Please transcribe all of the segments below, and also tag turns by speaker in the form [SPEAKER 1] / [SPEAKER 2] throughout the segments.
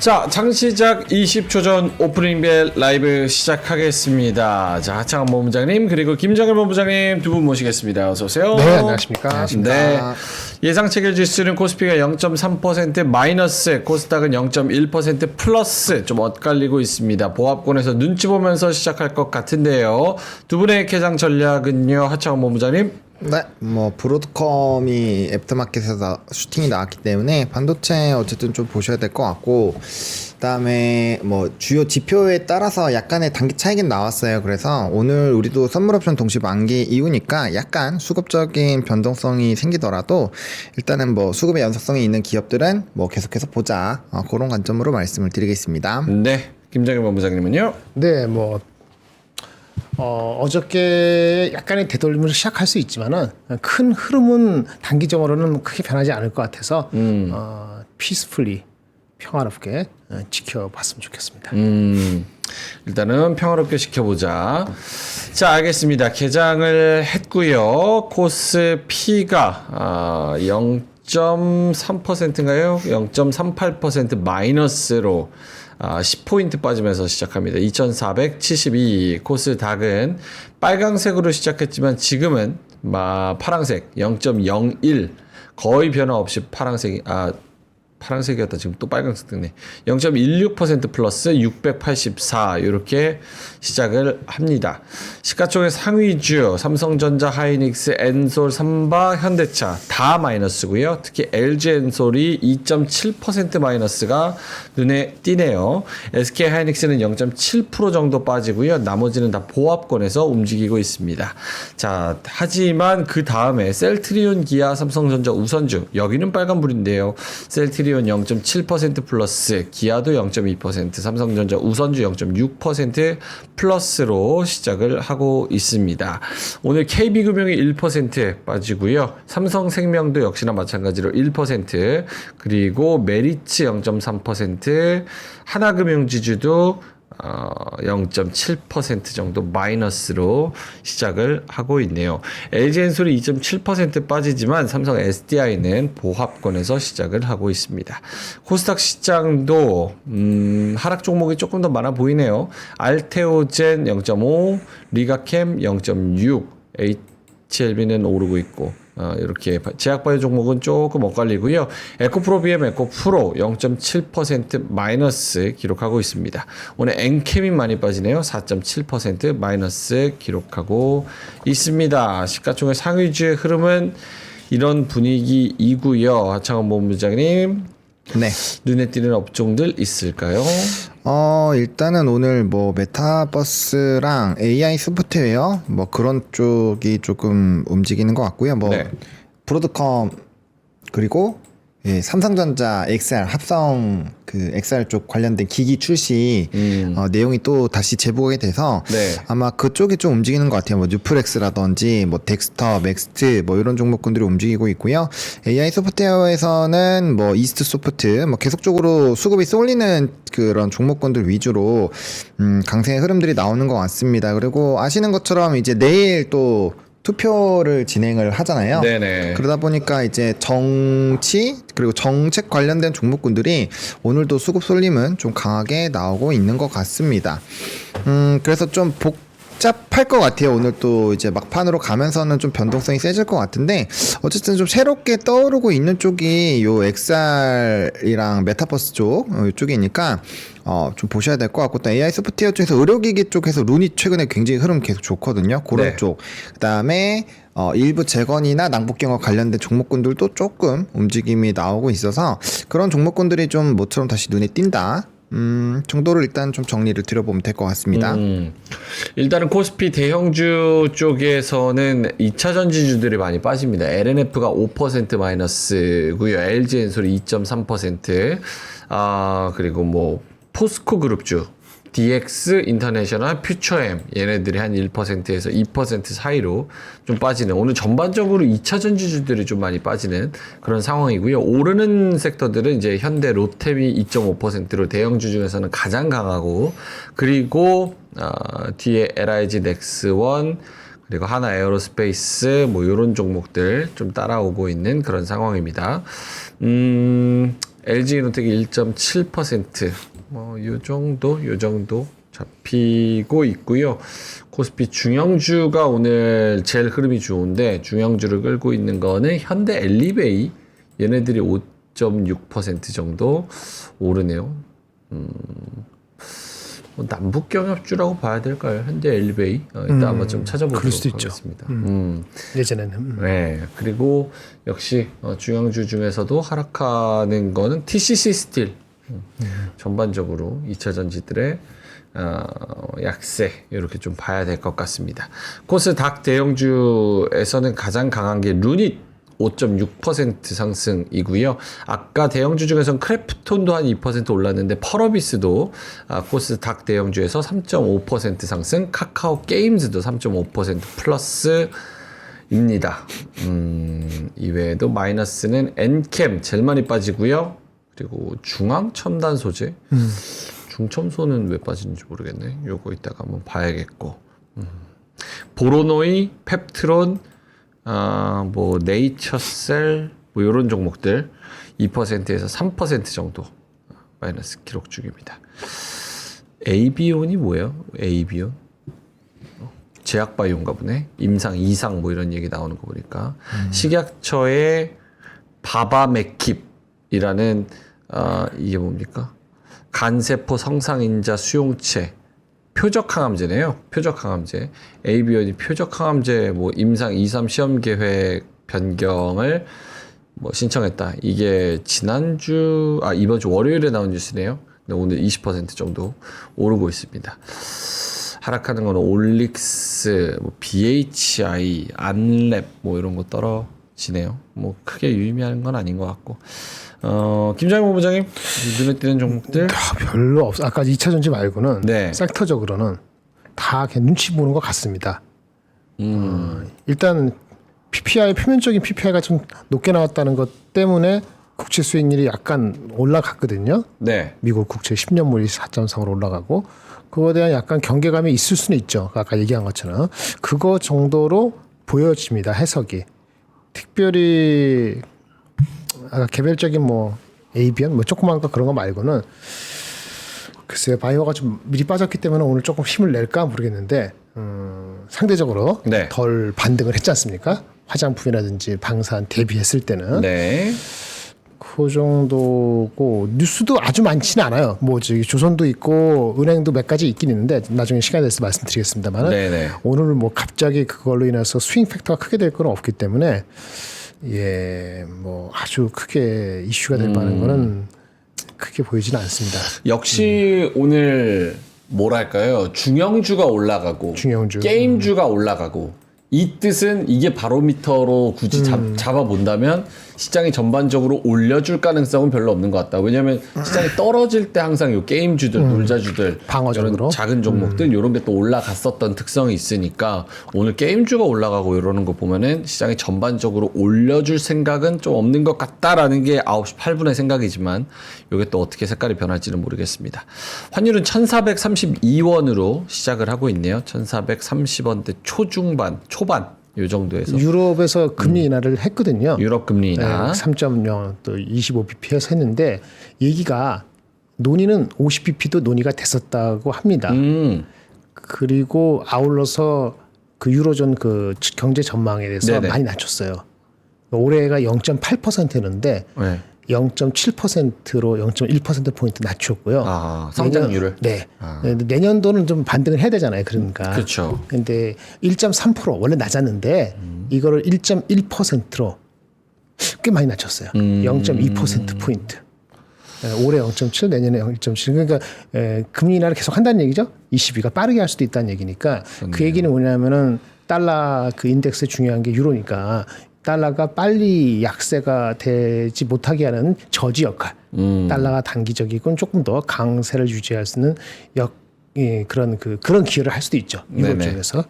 [SPEAKER 1] 자, 장시작 20초 전 오프닝벨 라이브 시작하겠습니다. 자, 하창원 본부장님 그리고 김정일 본부장님 두 분 모시겠습니다. 어서 오세요.
[SPEAKER 2] 네, 안녕하십니까.
[SPEAKER 1] 네. 예상 체결 지수는 코스피가 0.3% 마이너스, 코스닥은 0.1% 플러스 좀 엇갈리고 있습니다. 보합권에서 눈치 보면서 시작할 것 같은데요. 두 분의 개장 전략은요, 하창원 본부장님?
[SPEAKER 2] 네, 뭐 브로드컴이 애프터마켓에서 슈팅이 나왔기 때문에 반도체 어쨌든 좀 보셔야 될 것 같고, 그다음에 뭐 주요 지표에 따라서 약간의 단기 차익은 나왔어요. 그래서 오늘 우리도 선물 옵션 동시 만기 이후니까 약간 수급적인 변동성이 생기더라도 일단은 뭐 수급의 연속성이 있는 기업들은 뭐 계속해서 보자, 그런 관점으로 말씀을 드리겠습니다.
[SPEAKER 1] 네. 김정일 본부장님은요?
[SPEAKER 3] 네, 뭐 어저께 약간의 되돌림으로 시작할 수 있지만은 큰 흐름은 단기적으로는 크게 변하지 않을 것 같아서 피스풀리 평화롭게 지켜봤으면 좋겠습니다.
[SPEAKER 1] 일단은 평화롭게 지켜보자. 자, 알겠습니다. 개장을 했고요. 코스피가 0.3%인가요? 0.38% 마이너스로 10포인트 빠지면서 시작합니다. 2472. 코스닥은 빨강색으로 시작했지만 지금은 파랑색 0.01 거의 변화 없이 파란색이었다. 지금 또 빨간색 뜨네. 0.16% 플러스 684 이렇게 시작을 합니다. 시가총액 상위주 삼성전자, 하이닉스, 엔솔, 삼바, 현대차 다 마이너스고요. 특히 LG엔솔이 2.7% 마이너스가 눈에 띄네요. SK 하이닉스는 0.7% 정도 빠지고요. 나머지는 다 보합권에서 움직이고 있습니다. 자, 하지만 그 다음에 셀트리온, 기아, 삼성전자, 우선주 여기는 빨간불인데요. 셀트리온 0.7% 플러스, 기아도 0.2%, 삼성전자, 우선주 0.6% 플러스로 시작을 하고 있습니다. 오늘 KB금융이 1% 빠지고요. 삼성생명도 역시나 마찬가지로 1%, 그리고 메리츠 0.3%, 하나금융지주도 0.7% 정도 마이너스로 시작을 하고 있네요. LG엔솔이 2.7% 빠지지만 삼성 SDI는 보합권에서 시작을 하고 있습니다. 코스닥 시장도 하락 종목이 조금 더 많아 보이네요. 알테오젠 0.5, 리가캠 0.6, HLB는 오르고 있고 이렇게 제약바이오 종목은 조금 엇갈리고요. 에코프로비엠, 에코프로 0.7% 마이너스 기록하고 있습니다. 오늘 엔캠이 많이 빠지네요. 4.7% 마이너스 기록하고 있습니다. 시가총액 상위주의 흐름은 이런 분위기이고요. 하창원 본부장님,
[SPEAKER 2] 네.
[SPEAKER 1] 눈에 띄는 업종들 있을까요?
[SPEAKER 2] 일단은 오늘 뭐 메타버스랑 AI 소프트웨어 뭐 그런 쪽이 조금 움직이는 것 같고요. 뭐
[SPEAKER 1] 네.
[SPEAKER 2] 브로드컴 그리고 삼성전자 XR 합성 그 XR 쪽 관련된 기기 출시 내용이 또 다시 제보가 돼서
[SPEAKER 1] 네.
[SPEAKER 2] 아마 그쪽이 좀 움직이는 것 같아요. 뭐 뉴플렉스라든지 뭐 덱스터, 맥스트 뭐 이런 종목군들이 움직이고 있고요. AI 소프트웨어에서는 뭐 이스트 소프트 뭐 계속적으로 수급이 쏠리는 그런 종목군들 위주로 강세의 흐름들이 나오는 것 같습니다. 그리고 아시는 것처럼 이제 내일 또 투표를 진행을 하잖아요.
[SPEAKER 1] 네네.
[SPEAKER 2] 그러다 보니까 이제 정치 그리고 정책 관련된 종목군들이 오늘도 수급 쏠림은 좀 강하게 나오고 있는 것 같습니다. 그래서 좀 복잡할 것 같아요. 오늘 또 이제 막판으로 가면서는 좀 변동성이 세질 것 같은데 어쨌든 좀 새롭게 떠오르고 있는 쪽이 요 XR이랑 메타버스 쪽 이쪽이니까 좀 보셔야 될 것 같고, 또 AI 소프트웨어 쪽에서 의료기기 쪽에서 룬이 최근에 굉장히 흐름 계속 좋거든요. 그런
[SPEAKER 1] 네.
[SPEAKER 2] 쪽. 그다음에 일부 재건이나 낭복경과 관련된 종목군들도 조금 움직임이 나오고 있어서 그런 종목군들이 좀 모처럼 다시 눈에 띈다. 정도를 일단 좀 정리를 드려보면 될 것 같습니다.
[SPEAKER 1] 일단은 코스피 대형주 쪽에서는 2차 전지주들이 많이 빠집니다. LNF가 5% 마이너스고요. LG엔솔이 2.3%, 그리고 뭐 포스코 그룹주, DX 인터내셔널, 퓨처엠 얘네들이 한 1%에서 2% 사이로 좀 빠지는, 오늘 전반적으로 2차 전지주들이 좀 많이 빠지는 그런 상황이고요. 오르는 섹터들은 이제 현대, 롯데미 2.5%로 대형주 중에서는 가장 강하고, 그리고 뒤에 LIG 넥스원, 그리고 하나 에어로스페이스 뭐 이런 종목들 좀 따라오고 있는 그런 상황입니다. LG이노텍이 1.7%. 요 정도 잡히고 있고요. 코스피 중형주가 오늘 제일 흐름이 좋은데 중형주를 끌고 있는 거는 현대 엘리베이. 얘네들이 5.6% 정도 오르네요. 남북 경협주라고 봐야 될까요? 현대 엘리베이. 이따 한번 좀 찾아보도록
[SPEAKER 3] 그럴 수도 있죠.
[SPEAKER 1] 하겠습니다.
[SPEAKER 3] 예전에는
[SPEAKER 1] 네. 그리고 역시 중형주 중에서도 하락하는 거는 TCC 스틸. 전반적으로 2차 전지들의 약세 이렇게 좀 봐야 될 것 같습니다. 코스닥 대형주에서는 가장 강한 게 루닛 5.6% 상승이고요. 아까 대형주 중에서는 크래프톤도 한 2% 올랐는데 펄어비스도 코스닥 대형주에서 3.5% 상승, 카카오 게임즈도 3.5% 플러스입니다. 이외에도 마이너스는 엔캠 제일 많이 빠지고요. 그리고 중앙 첨단 소재, 중첨소는 왜 빠지는지 모르겠네. 요거 이따가 한번 봐야겠고, 보로노이, 펩트론, 뭐 네이처셀, 뭐 이런 종목들 2%에서 3% 정도 마이너스 기록 중입니다. 에이비온이 뭐예요? 에이비온? 제약바이오인가 보네. 임상, 이상 뭐 이런 얘기 나오는 거 보니까 식약처의 바바메킵이라는 이게 뭡니까? 간세포 성상인자 수용체 표적항암제네요. 표적항암제. 에이비온이 표적항암제 뭐 임상 2, 3 시험 계획 변경을 뭐 신청했다. 이게 이번 주 월요일에 나온 뉴스네요. 근데 오늘 20% 정도 오르고 있습니다. 하락하는 거는 올릭스, 뭐 BHI, 안랩 뭐 이런 거 떨어지네요. 뭐 크게 유의미한 건 아닌 것 같고. 김장현 본부장님 눈에 띄는 종목들
[SPEAKER 3] 별로 없어. 아까 2차 전지 말고는
[SPEAKER 1] 네.
[SPEAKER 3] 섹터적으로는 다 그냥 눈치 보는 것 같습니다. 일단 PPI 표면적인 PPI가 좀 높게 나왔다는 것 때문에 국채 수익률이 약간 올라갔거든요.
[SPEAKER 1] 네.
[SPEAKER 3] 미국 국채 10년물이 4.3으로 올라가고 그거에 대한 약간 경계감이 있을 수는 있죠. 아까 얘기한 것처럼 그거 정도로 보여집니다. 해석이 특별히 아까 개별적인 뭐 에이비언 뭐 조그만 거 그런 거 말고는 글쎄요 바이오가 좀 미리 빠졌기 때문에 오늘 조금 힘을 낼까 모르겠는데 상대적으로
[SPEAKER 1] 네.
[SPEAKER 3] 덜 반등을 했지 않습니까? 화장품이라든지 방산 대비했을 때는
[SPEAKER 1] 네.
[SPEAKER 3] 그 정도고 뉴스도 아주 많지는 않아요. 뭐 저기 조선도 있고 은행도 몇 가지 있긴 있는데 나중에 시간이 돼서 말씀드리겠습니다만
[SPEAKER 1] 네네.
[SPEAKER 3] 오늘 뭐 갑자기 그걸로 인해서 스윙 팩터가 크게 될 건 없기 때문에 뭐 아주 크게 이슈가 될 만한 거는 크게 보이지는 않습니다.
[SPEAKER 1] 역시 오늘 뭐랄까요? 중형주가 올라가고
[SPEAKER 3] 중형주.
[SPEAKER 1] 게임주가 올라가고 이 뜻은 이게 바로미터로 굳이 잡아본다면 시장이 전반적으로 올려줄 가능성은 별로 없는 것 같다. 왜냐하면 시장이 떨어질 때 항상 요 게임주들, 놀자주들,
[SPEAKER 3] 방어적으로.
[SPEAKER 1] 이런 작은 종목들 이런 게 또 올라갔었던 특성이 있으니까 오늘 게임주가 올라가고 이러는 거 보면은 시장이 전반적으로 올려줄 생각은 좀 없는 것 같다라는 게 9시 8분의 생각이지만 이게 또 어떻게 색깔이 변할지는 모르겠습니다. 환율은 1,432원으로 시작을 하고 있네요. 1,430원대 초반 요 정도에서
[SPEAKER 3] 유럽에서 금리 인하를 했거든요.
[SPEAKER 1] 유럽 금리 인하
[SPEAKER 3] 3.0 또 25bp에서 했는데 얘기가 논의는 50bp도 논의가 됐었다고 합니다. 그리고 아울러서 그 유로존 그 경제 전망에 대해서
[SPEAKER 1] 네네.
[SPEAKER 3] 많이 낮췄어요. 올해가 0.8%였는데
[SPEAKER 1] 네.
[SPEAKER 3] 0.7%로 0.1%포인트 낮췄고요.
[SPEAKER 1] 성장률을
[SPEAKER 3] 네. 내년도는 좀 반등을 해야 되잖아요. 그러니까.
[SPEAKER 1] 그렇죠.
[SPEAKER 3] 근데 1.3% 원래 낮았는데 이거를 1.1%로 꽤 많이 낮췄어요. 0.2%포인트. 올해 0.7, 내년에 0.7. 그러니까 금리 인하를 계속 한다는 얘기죠. 22가 빠르게 할 수도 있다는 얘기니까 그 얘기는 뭐냐면은 달러 그 인덱스 중요한 게 유로니까 달러가 빨리 약세가 되지 못하게 하는 저지 역할. 달러가 단기적이건 조금 더 강세를 유지할 수 있는 그런 기여를 할 수도 있죠. 유럽
[SPEAKER 1] 네네.
[SPEAKER 3] 쪽에서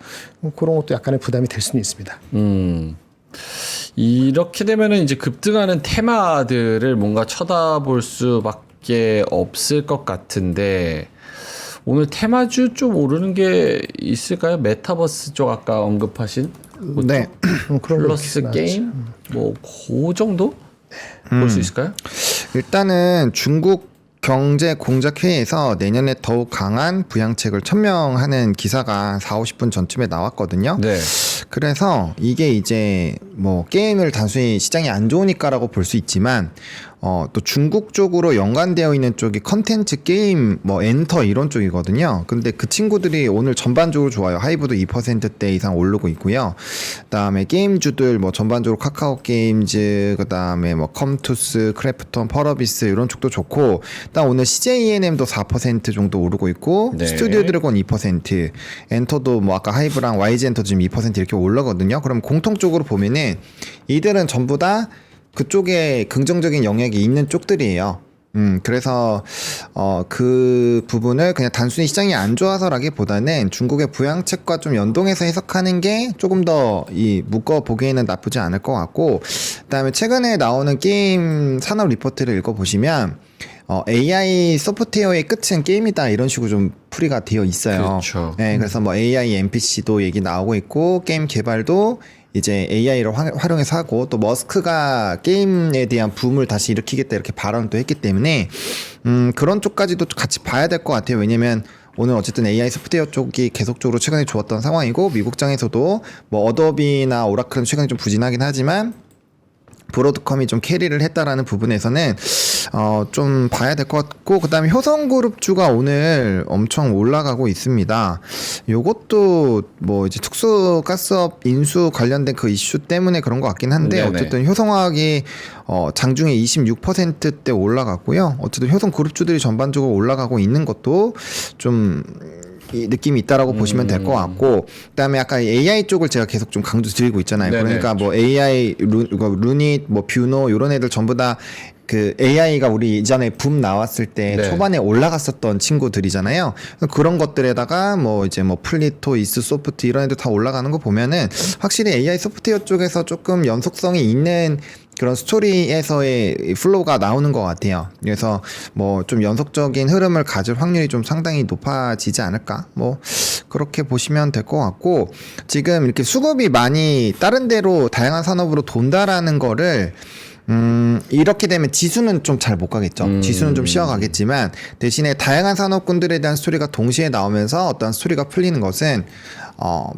[SPEAKER 3] 그런 것도 약간의 부담이 될 수는 있습니다.
[SPEAKER 1] 이렇게 되면은 이제 급등하는 테마들을 뭔가 쳐다볼 수밖에 없을 것 같은데 오늘 테마주 좀 오르는 게 있을까요? 메타버스 쪽 아까 언급하신
[SPEAKER 3] 네. 그런 거
[SPEAKER 1] 플러스
[SPEAKER 3] 있긴
[SPEAKER 1] 게임 뭐 그 정도 볼 수 있을까요?
[SPEAKER 2] 일단은 중국 경제공작회의에서 내년에 더욱 강한 부양책을 천명하는 기사가 40-50분 전쯤에 나왔거든요.
[SPEAKER 1] 네.
[SPEAKER 2] 그래서 이게 이제 뭐 게임을 단순히 시장이 안 좋으니까라고 볼 수 있지만 또 중국 쪽으로 연관되어 있는 쪽이 컨텐츠 게임 뭐 엔터 이런 쪽이거든요. 근데 그 친구들이 오늘 전반적으로 좋아요. 하이브도 2%대 이상 오르고 있고요. 그다음에 게임주들 뭐 전반적으로 카카오 게임즈, 그다음에 뭐 컴투스, 크래프톤, 펄어비스 이런 쪽도 좋고, 일단 오늘 CJ ENM도 4% 정도 오르고 있고,
[SPEAKER 1] 네.
[SPEAKER 2] 스튜디오 드래곤 2%, 엔터도 뭐 아까 하이브랑 YG 엔터 지금 2% 이렇게 올라거든요. 그럼 공통적으로 보면은 이들은 전부 다 그쪽에 긍정적인 영역이 있는 쪽들이에요. 그래서 그 부분을 그냥 단순히 시장이 안 좋아서라기보다는 중국의 부양책과 좀 연동해서 해석하는 게 조금 더 이 묶어 보기에는 나쁘지 않을 것 같고, 그다음에 최근에 나오는 게임 산업 리포트를 읽어 보시면 AI 소프트웨어의 끝은 게임이다 이런 식으로 좀 풀이가 되어 있어요.
[SPEAKER 1] 그렇죠.
[SPEAKER 2] 네, 그래서 뭐 AI NPC도 얘기 나오고 있고, 게임 개발도 이제 AI를 활용해서 하고, 또 머스크가 게임에 대한 붐을 다시 일으키겠다 이렇게 발언도 했기 때문에 그런 쪽까지도 같이 봐야 될 것 같아요. 왜냐면 오늘 어쨌든 AI 소프트웨어 쪽이 계속적으로 최근에 좋았던 상황이고, 미국장에서도 뭐 어도비나 오라클은 최근에 좀 부진하긴 하지만 브로드컴이 좀 캐리를 했다라는 부분에서는 좀 봐야 될 것 같고, 그다음에 효성그룹주가 오늘 엄청 올라가고 있습니다. 요것도 뭐 이제 특수가스업 인수 관련된 그 이슈 때문에 그런 것 같긴 한데,
[SPEAKER 1] 네네.
[SPEAKER 2] 어쨌든 효성화학이 장중에 26%대 올라갔고요. 어쨌든 효성그룹주들이 전반적으로 올라가고 있는 것도 좀 이 느낌이 있다라고 보시면 될 것 같고, 그다음에 아까 AI 쪽을 제가 계속 좀 강조 드리고 있잖아요.
[SPEAKER 1] 네네.
[SPEAKER 2] 그러니까 뭐 AI 루닛, 뭐 뷰노 이런 애들 전부 다 그 AI가 우리 이전에 붐 나왔을 때
[SPEAKER 1] 네.
[SPEAKER 2] 초반에 올라갔었던 친구들이잖아요. 그런 것들에다가 뭐 이제 뭐 플리토, 이스소프트 이런 애들 다 올라가는 거 보면은 확실히 AI 소프트웨어 쪽에서 조금 연속성이 있는 그런 스토리에서의 플로우가 나오는 것 같아요. 그래서 뭐 좀 연속적인 흐름을 가질 확률이 좀 상당히 높아지지 않을까? 뭐 그렇게 보시면 될 것 같고, 지금 이렇게 수급이 많이 다른 데로 다양한 산업으로 돈다라는 거를 이렇게 되면 지수는 좀 잘 못 가겠죠. 지수는 좀 쉬어가겠지만, 대신에 다양한 산업군들에 대한 스토리가 동시에 나오면서 어떤 스토리가 풀리는 것은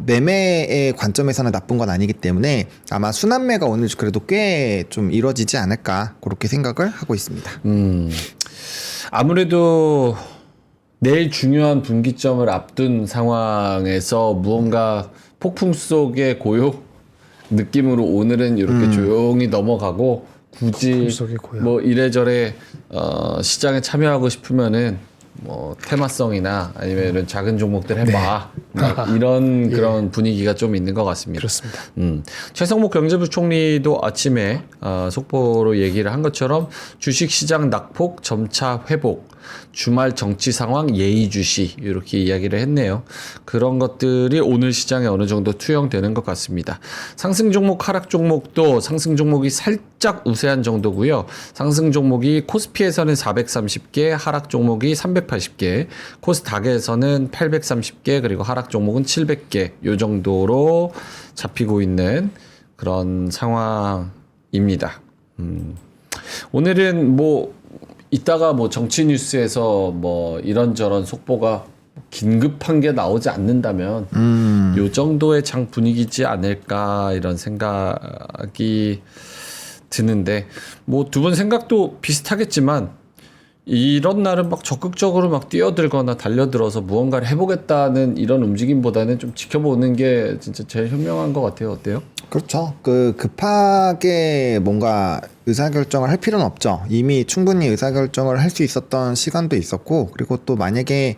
[SPEAKER 2] 매매의 관점에서는 나쁜 건 아니기 때문에 아마 순환매가 오늘 그래도 꽤 좀 이루어지지 않을까, 그렇게 생각을 하고 있습니다.
[SPEAKER 1] 아무래도 내일 중요한 분기점을 앞둔 상황에서 무언가 폭풍 속의 고요 느낌으로 오늘은 이렇게 조용히 넘어가고, 굳이
[SPEAKER 3] 속의 고요.
[SPEAKER 1] 뭐 이래저래 시장에 참여하고 싶으면은 뭐 테마성이나 아니면 이런 작은 종목들 해봐. 막 이런 그런 분위기가 좀 있는 것 같습니다.
[SPEAKER 3] 그렇습니다.
[SPEAKER 1] 최성목 경제부총리도 아침에 속보로 얘기를 한 것처럼 주식시장 낙폭 점차 회복, 주말 정치 상황 예의주시 이렇게 이야기를 했네요. 그런 것들이 오늘 시장에 어느 정도 투영되는 것 같습니다. 상승 종목, 하락 종목도 상승 종목이 살짝 우세한 정도고요. 상승 종목이 코스피에서는 430개, 하락 종목이 380개, 코스닥에서는 830개, 그리고 하락 종목은 700개 요 정도로 잡히고 있는 그런 상황입니다. 오늘은 뭐 이따가 뭐 정치 뉴스에서 뭐 이런저런 속보가 긴급한 게 나오지 않는다면 요 정도의 장 분위기지 않을까 이런 생각이 드는데, 뭐 두 분 생각도 비슷하겠지만 이런 날은 막 적극적으로 막 뛰어들거나 달려들어서 무언가를 해보겠다는 이런 움직임보다는 좀 지켜보는 게 진짜 제일 현명한 것 같아요. 어때요?
[SPEAKER 2] 그렇죠. 그 급하게 뭔가 의사결정을 할 필요는 없죠. 이미 충분히 의사결정을 할 수 있었던 시간도 있었고, 그리고 또 만약에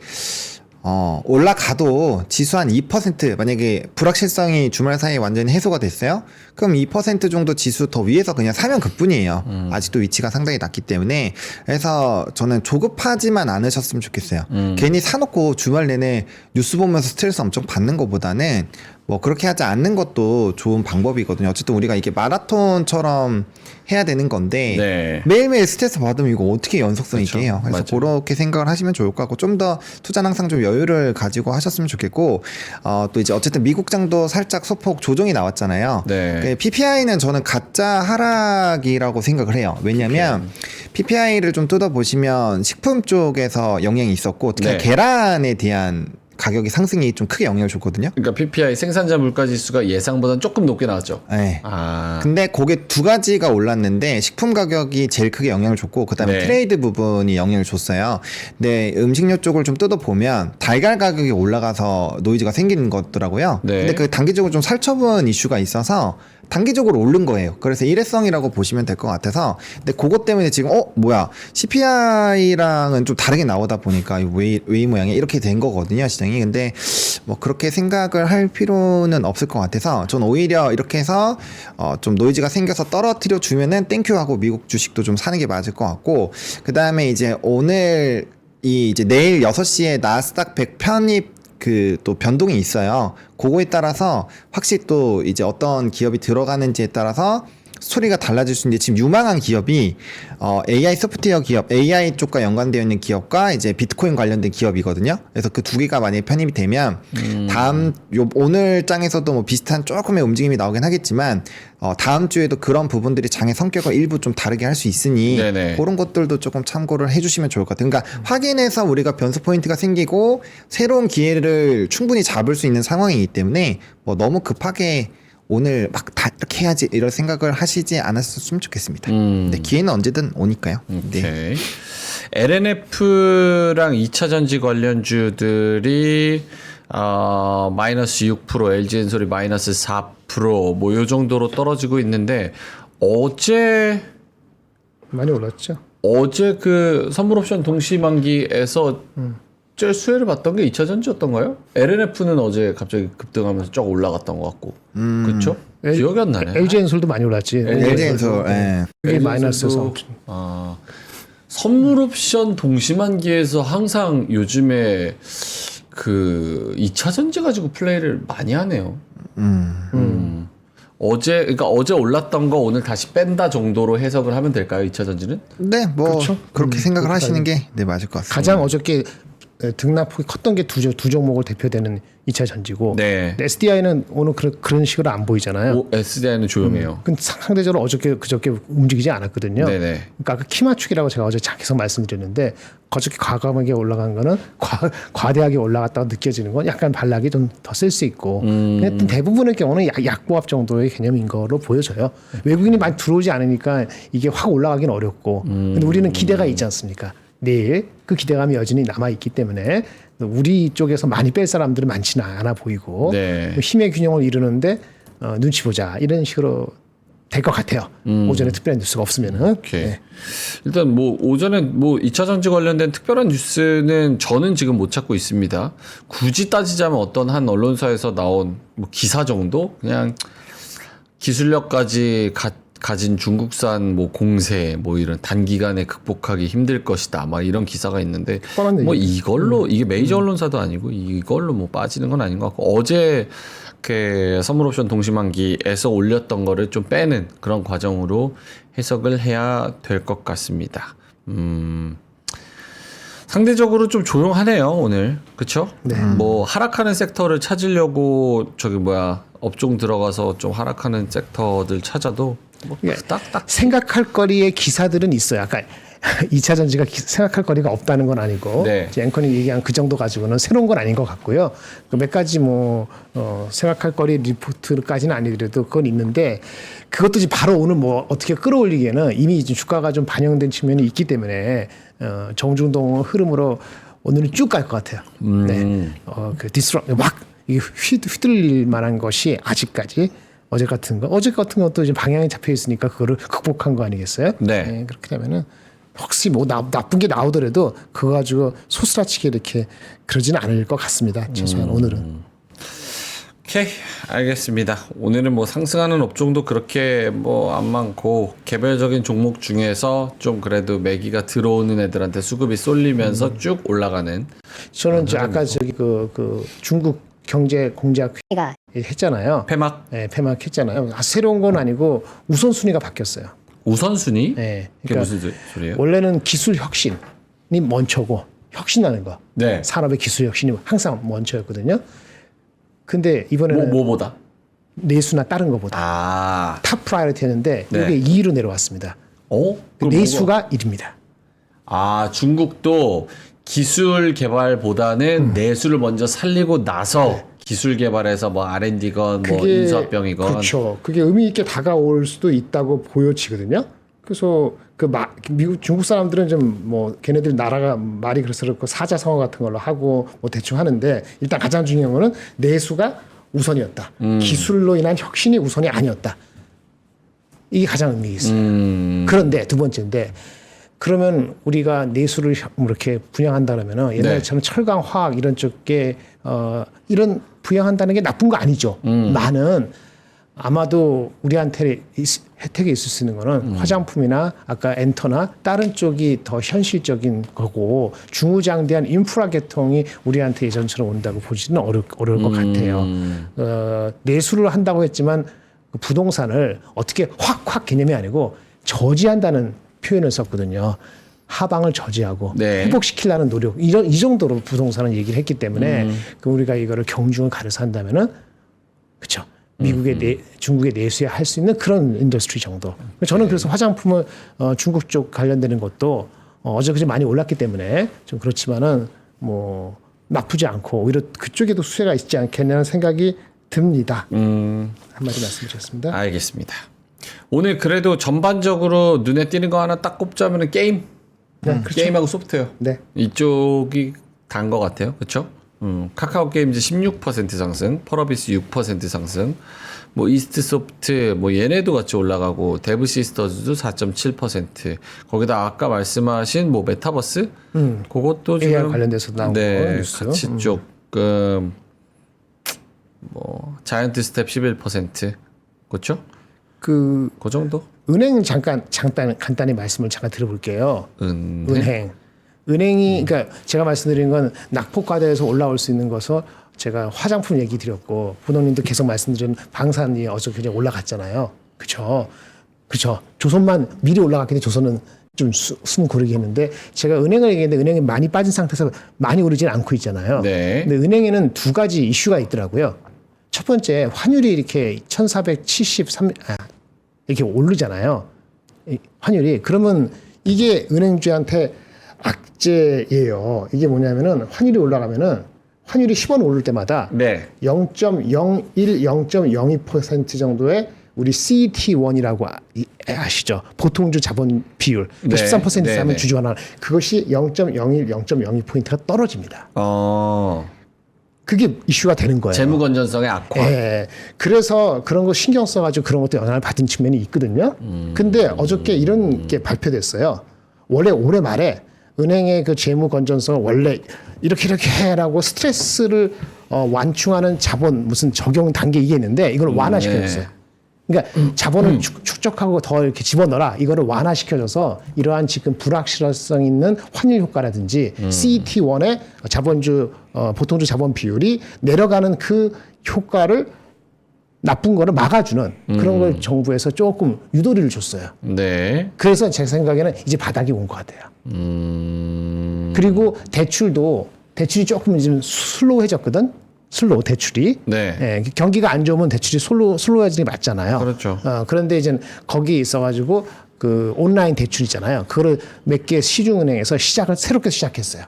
[SPEAKER 2] 올라가도 지수 한 2% 만약에 불확실성이 주말 사이에 완전히 해소가 됐어요? 그럼 2% 정도 지수 더 위에서 그냥 사면 그뿐이에요. 아직도 위치가 상당히 낮기 때문에. 그래서 저는 조급하지만 않으셨으면 좋겠어요. 괜히 사놓고 주말 내내 뉴스 보면서 스트레스 엄청 받는 것보다는 뭐 그렇게 하지 않는 것도 좋은 방법이거든요. 어쨌든 우리가 이게 마라톤처럼 해야 되는 건데
[SPEAKER 1] 네.
[SPEAKER 2] 매일매일 스트레스 받으면 이거 어떻게 연속성 있게
[SPEAKER 1] 그렇죠.
[SPEAKER 2] 해요. 그래서
[SPEAKER 1] 맞아요.
[SPEAKER 2] 그렇게 생각을 하시면 좋을 것 같고 좀 더 투자는 항상 좀 여유를 가지고 하셨으면 좋겠고 또 이제 어쨌든 미국장도 살짝 소폭 조정이 나왔잖아요.
[SPEAKER 1] 네.
[SPEAKER 2] PPI는 저는 가짜 하락이라고 생각을 해요. 왜냐하면 PPI를 좀 뜯어보시면 식품 쪽에서 영향이 있었고 특히
[SPEAKER 1] 네.
[SPEAKER 2] 계란에 대한 가격이 상승이 좀 크게 영향을 줬거든요.
[SPEAKER 1] 그러니까 PPI 생산자 물가지수가 예상보다 조금 높게 나왔죠.
[SPEAKER 2] 네.
[SPEAKER 1] 아,
[SPEAKER 2] 근데 그게 두 가지가 올랐는데 식품 가격이 제일 크게 영향을 줬고 그다음에
[SPEAKER 1] 네.
[SPEAKER 2] 트레이드 부분이 영향을 줬어요. 근데 음식료 쪽을 좀 뜯어보면 달걀 가격이 올라가서 노이즈가 생기는 것더라고요.
[SPEAKER 1] 네.
[SPEAKER 2] 근데 그 단기적으로 좀 살처분 이슈가 있어서 단기적으로 오른 거예요. 그래서 일회성이라고 보시면 될 것 같아서 근데 그것 때문에 지금 뭐야 CPI랑은 좀 다르게 나오다 보니까 왜 이 모양이 이렇게 된 거거든요 시장이. 근데 뭐 그렇게 생각을 할 필요는 없을 것 같아서 전 오히려 이렇게 해서 좀 노이즈가 생겨서 떨어뜨려 주면은 땡큐 하고 미국 주식도 좀 사는 게 맞을 것 같고 그 다음에 이제 오늘 이제 내일 6시에 나스닥 100 편입 그 또 변동이 있어요. 그거에 따라서 확실히 또 이제 어떤 기업이 들어가는지에 따라서 스토리가 달라질 수 있는데 지금 유망한 기업이 AI 소프트웨어 기업, AI 쪽과 연관되어 있는 기업과 이제 비트코인 관련된 기업이거든요. 그래서 그 두 개가 만약에 편입이 되면 다음 오늘 장에서도 뭐 비슷한 조금의 움직임이 나오긴 하겠지만 다음 주에도 그런 부분들이 장의 성격을 일부 좀 다르게 할 수 있으니
[SPEAKER 1] 네네.
[SPEAKER 2] 그런 것들도 조금 참고를 해주시면 좋을 것 같아요. 그러니까 확인해서 우리가 변수 포인트가 생기고 새로운 기회를 충분히 잡을 수 있는 상황이기 때문에 뭐 너무 급하게 오늘 막 다 이렇게 해야지 이런 생각을 하시지 않았으면 좋겠습니다. 근데 기회는 언제든 오니까요.
[SPEAKER 1] 오케이.
[SPEAKER 2] 네.
[SPEAKER 1] LNF랑 2차 전지 관련주들이 마이너스 6%, LG엔솔이 마이너스 4%뭐 요 정도로 떨어지고 있는데 어제
[SPEAKER 3] 많이 올랐죠.
[SPEAKER 1] 그 선물옵션 동시만기에서 제일 수혜를 봤던 게 2차 전지였던가요? LNF는 어제 갑자기 급등하면서 쫙 올라갔던 것 같고 그렇죠? 기억이 안 나네.
[SPEAKER 3] LG엔솔도 많이 올랐지.
[SPEAKER 2] LG엔솔, 예.
[SPEAKER 3] 그게 마이너스에서
[SPEAKER 1] 선물옵션 동시만기에서 항상 요즘에 그 2차 전지 가지고 플레이를 많이 하네요. 그러니까 어제 올랐던 거 오늘 다시 뺀다 정도로 해석을 하면 될까요? 2차 전지는?
[SPEAKER 2] 네, 뭐
[SPEAKER 3] 그렇죠.
[SPEAKER 2] 그렇게 생각을
[SPEAKER 3] 그렇게
[SPEAKER 2] 하시는 게 네, 맞을 것 같습니다.
[SPEAKER 3] 가장 어저께 등락폭이 컸던 게 두 종목을 대표되는 2차 전지고
[SPEAKER 1] 네.
[SPEAKER 3] SDI는 오늘 그런 식으로 안 보이잖아요.
[SPEAKER 1] SDI는 조용해요.
[SPEAKER 3] 근데 상대적으로 그저께 움직이지 않았거든요.
[SPEAKER 1] 네네.
[SPEAKER 3] 그러니까 아까 키 맞추기라고 제가 어제 계속 말씀드렸는데 그저께 과감하게 올라간 거는 과대하게 올라갔다고 느껴지는 건 약간 반락이 좀 더 쓸 수 있고 근데 대부분의 경우는 약보합 정도의 개념인 거로 보여져요. 외국인이 많이 들어오지 않으니까 이게 확 올라가긴 어렵고 근데 우리는 기대가 있지 않습니까? 내일 그 기대감이 여전히 남아있기 때문에 우리 쪽에서 많이 뺄 사람들은 많지는 않아 보이고
[SPEAKER 1] 네.
[SPEAKER 3] 힘의 균형을 이루는데 눈치 보자 이런 식으로 될 것 같아요. 오전에 특별한 뉴스가 없으면은.
[SPEAKER 1] 오케이.
[SPEAKER 3] 네.
[SPEAKER 1] 일단 뭐 오전에 뭐 2차 전지 관련된 특별한 뉴스는 저는 지금 못 찾고 있습니다. 굳이 따지자면 어떤 한 언론사에서 나온 뭐 기사 정도? 그냥 기술력까지 가진 중국산 뭐 공세 뭐 이런 단기간에 극복하기 힘들 것이다. 막 이런 기사가 있는데
[SPEAKER 3] 뻔한
[SPEAKER 1] 뭐
[SPEAKER 3] 얘기.
[SPEAKER 1] 이걸로 이게 메이저 언론사도 아니고 이걸로 뭐 빠지는 건 아닌 것 같고 어제 그 선물옵션 동시만기에서 올렸던 거를 좀 빼는 그런 과정으로 해석을 해야 될 것 같습니다. 상대적으로 좀 조용하네요 오늘, 그렇죠? 뭐 하락하는 섹터를 찾으려고 업종 들어가서 좀 하락하는 섹터들 찾아도 뭐 딱딱
[SPEAKER 3] 생각할 거리의 기사들은 있어요. 아까 2차 전지가 생각할 거리가 없다는 건 아니고
[SPEAKER 1] 네.
[SPEAKER 3] 이제 앵커님 얘기한 그 정도 가지고는 새로운 건 아닌 것 같고요. 몇 가지 생각할 거리 리포트까지는 아니더라도 그건 있는데 그것도 지금 바로 오늘 뭐 어떻게 끌어올리기에는 이미 지금 주가가 좀 반영된 측면이 있기 때문에 정중동 흐름으로 오늘은 쭉 갈 것 같아요. 네. 그 디스럽 막 이게 휘둘릴 만한 것이 아직까지 어제 같은 것도 이제 방향이 잡혀 있으니까 그거를 극복한 거 아니겠어요?
[SPEAKER 1] 네.
[SPEAKER 3] 그렇게 되면은 혹시 뭐 나쁜 게 나오더라도 그거 가지고 소스라치게 이렇게 그러지는 않을 것 같습니다. 최소한 오늘은.
[SPEAKER 1] 오케이, 알겠습니다. 오늘은 뭐 상승하는 업종도 그렇게 뭐 안 많고 개별적인 종목 중에서 좀 그래도 매기가 들어오는 애들한테 수급이 쏠리면서 쭉 올라가는.
[SPEAKER 3] 저는 이제 아까 그 중국 경제 공작 했잖아요.
[SPEAKER 1] 폐막
[SPEAKER 3] 네, 폐막했잖아요. 새로운 건 아니고 우선순위가 바뀌었어요.
[SPEAKER 1] 우선순위?
[SPEAKER 3] 네,
[SPEAKER 1] 그게
[SPEAKER 3] 그러니까
[SPEAKER 1] 무슨 소리예요?
[SPEAKER 3] 원래는 기술 혁신이 먼저고 혁신하는 거.
[SPEAKER 1] 네.
[SPEAKER 3] 산업의 기술 혁신이 항상 먼저였거든요. 근데 이번에는
[SPEAKER 1] 뭐보다?
[SPEAKER 3] 내수나 다른 것보다
[SPEAKER 1] 아,
[SPEAKER 3] 탑 프라이어티였는데
[SPEAKER 1] 네.
[SPEAKER 3] 이게 2위로 내려왔습니다.
[SPEAKER 1] 어? 그럼
[SPEAKER 3] 내수가 1위입니다.
[SPEAKER 1] 아, 중국도 기술 개발보다는 내수를 먼저 살리고 나서 기술 개발해서 뭐 R&D건 뭐 인수합병이건
[SPEAKER 3] 그렇죠. 그게 의미 있게 다가올 수도 있다고 보여지거든요. 그래서 미국 중국 사람들은 좀 뭐 걔네들 나라가 말이 그래서 그렇고 사자성어 같은 걸로 하고 뭐 대충 하는데 일단 가장 중요한 거는 내수가 우선이었다. 기술로 인한 혁신이 우선이 아니었다. 이게 가장 의미 있어요. 그런데 두 번째인데 그러면 우리가 내수를 뭐 이렇게 분양한다 그러면은 옛날처럼 철강, 화학 이런 쪽에 이런 부양한다는 게 나쁜 거 아니죠. 많은 아마도 우리한테 혜택이 있을 수 있는 거는 화장품이나 아까 엔터나 다른 쪽이 더 현실적인 거고 중우장대한 인프라 개통이 우리한테 예전처럼 온다고 보지는 어려울 것 같아요. 내수를 한다고 했지만 그 부동산을 어떻게 확 개념이 아니고 저지한다는 표현을 썼거든요. 하방을 저지하고
[SPEAKER 1] 네.
[SPEAKER 3] 회복시키려는 노력 이 정도로 부동산은 얘기를 했기 때문에 그 우리가 이거를 경중을 가려서 한다면은 그렇죠. 미국의 중국의 내수에 할 수 있는 그런 인더스트리 정도. 저는 그래서 화장품을 중국 쪽 관련되는 것도 어저그제 많이 올랐기 때문에 좀 그렇지만은 뭐 나쁘지 않고 오히려 그쪽에도 수혜가 있지 않겠냐는 생각이 듭니다. 한마디 말씀드렸습니다.
[SPEAKER 1] 알겠습니다. 오늘 그래도 전반적으로 눈에 띄는 거 하나 딱 꼽자면은 게임. 게임하고 소프트웨어.
[SPEAKER 3] 네.
[SPEAKER 1] 이쪽이 단 것 같아요. 그렇죠? 카카오 게임즈 16% 상승, 펄어비스 6% 상승, 뭐 이스트소프트 뭐 얘네도 같이 올라가고 데브 시스터즈도 4.7%. 거기다 아까 말씀하신 뭐 메타버스 그것도
[SPEAKER 3] AI
[SPEAKER 1] 지금
[SPEAKER 3] 관련돼서 나온 거 뉴스.
[SPEAKER 1] 같이 조금 뭐 자이언트 스텝 11% 그렇죠?
[SPEAKER 3] 그
[SPEAKER 1] 그 정도?
[SPEAKER 3] 은행 간단히 말씀을 잠깐 들어볼게요. 은행이 그러니까 제가 말씀드린 건 낙폭과대에서 올라올 수 있는 것을 제가 화장품 얘기 드렸고 부모님도 계속 말씀드린 방산이 어저께 그냥 올라갔잖아요. 그렇죠. 그렇죠. 조선만 미리 올라갔기 때문에 조선은 좀 숨 고르게 했는데 제가 은행을 얘기했는데 은행이 많이 빠진 상태에서 많이 오르진 않고 있잖아요.
[SPEAKER 1] 네.
[SPEAKER 3] 근데 은행에는 두 가지 이슈가 있더라고요. 첫 번째 환율이 이렇게 1473 이렇게 오르잖아요. 환율이 그러면 이게 은행주한테 악재예요. 이게 뭐냐면은 환율이 올라가면은 환율이 10원 오를 때마다
[SPEAKER 1] 네.
[SPEAKER 3] 0.01, 0.02% 정도의 우리 CET1이라고 아시죠? 보통주 자본 비율.
[SPEAKER 1] 네.
[SPEAKER 3] 13%
[SPEAKER 1] 네.
[SPEAKER 3] 이상은 주주 하나. 그것이 0.01, 0.02%가 떨어집니다. 그게 이슈가 되는 거예요.
[SPEAKER 1] 재무 건전성의 악화.
[SPEAKER 3] 예. 그래서 그런 거 신경 써가지고 그런 것도 영향을 받은 측면이 있거든요. 근데 어저께 이런 게 발표됐어요. 원래 올해 말에 은행의 그 재무 건전성을 원래 이렇게 해라고 스트레스를 완충하는 자본 무슨 적용 단계 이게 있는데 이걸 완화시켜줬어요. 그러니까 자본을 축적하고 더 이렇게 집어넣어라. 이거를 완화시켜줘서 이러한 지금 불확실성 있는 환율 효과라든지 CET1의 자본주 보통주 자본 비율이 내려가는 그 효과를 나쁜 거를 막아주는 그런 걸 정부에서 조금 유도리를 줬어요.
[SPEAKER 1] 네.
[SPEAKER 3] 그래서 제 생각에는 이제 바닥이 온 것 같아요. 그리고 대출이 조금 지금 슬로우해졌거든. 슬로우 대출이.
[SPEAKER 1] 네.
[SPEAKER 3] 예, 경기가 안 좋으면 대출이 슬로우해지는 게 맞잖아요.
[SPEAKER 1] 그렇죠.
[SPEAKER 3] 그런데 이제 거기에 있어가지고 그 온라인 대출 있잖아요. 그거를 몇 개 시중은행에서 새롭게 시작했어요.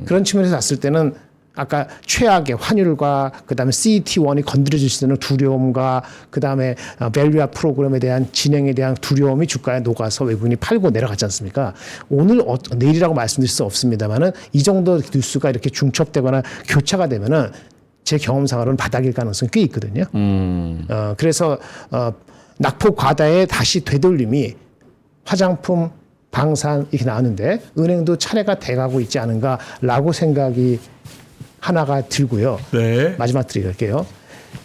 [SPEAKER 3] 그런 측면에서 봤을 때는 아까 최악의 환율과 그다음에 CET1이 건드려질 수 있는 두려움과 그다음에 밸류아 프로그램에 대한 진행에 대한 두려움이 주가에 녹아서 외국인이 팔고 내려갔지 않습니까? 오늘 내일이라고 말씀드릴 수 없습니다만은 이 정도 뉴스가 이렇게 중첩되거나 교차가 되면은 제 경험상으로는 바닥일 가능성이 꽤 있거든요. 그래서 낙폭 과다의 다시 되돌림이 화장품, 방산 이렇게 나왔는데 은행도 차례가 돼가고 있지 않은가라고 생각이 하나가 들고요.
[SPEAKER 1] 네.
[SPEAKER 3] 마지막 드릴게요.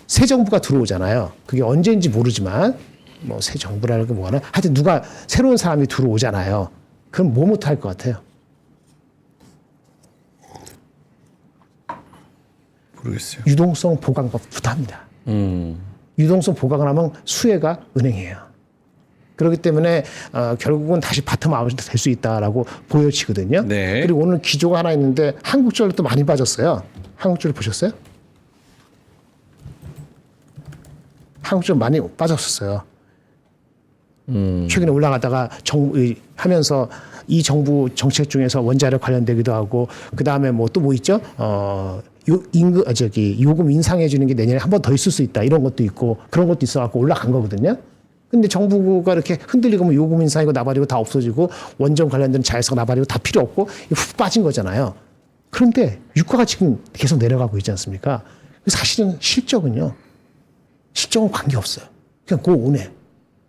[SPEAKER 3] 새 정부가 들어오잖아요. 그게 언제인지 모르지만 뭐 새 정부라는 게 뭐하나 하여튼 누가 새로운 사람이 들어오잖아요. 그럼 뭐부터 할 것 같아요?
[SPEAKER 1] 모르겠어요.
[SPEAKER 3] 유동성 보강법부터 합니다. 유동성 보강을 하면 수혜가 은행이에요. 그렇기 때문에 결국은 다시 바텀아웃이 될 수 있다라고 보여지거든요.
[SPEAKER 1] 네.
[SPEAKER 3] 그리고 오늘 기조가 하나 있는데 한국전력도 많이 빠졌어요. 한국전력 보셨어요? 한국전력 많이 빠졌었어요. 최근에 올라가다가 하면서 이 정부 정책 중에서 원자력 관련되기도 하고 그 다음에 뭐 또 뭐 있죠? 요금 인상해 주는 게 내년에 한 번 더 있을 수 있다 이런 것도 있고 그런 것도 있어갖고 올라간 거거든요. 근데 정부가 이렇게 흔들리고 뭐 요금 인상이고 나발이고 다 없어지고 원전 관련된 자회사가 나발이고 다 필요 없고 훅 빠진 거잖아요. 그런데 유가가 지금 계속 내려가고 있지 않습니까? 사실은 실적은 관계없어요. 그냥 고온에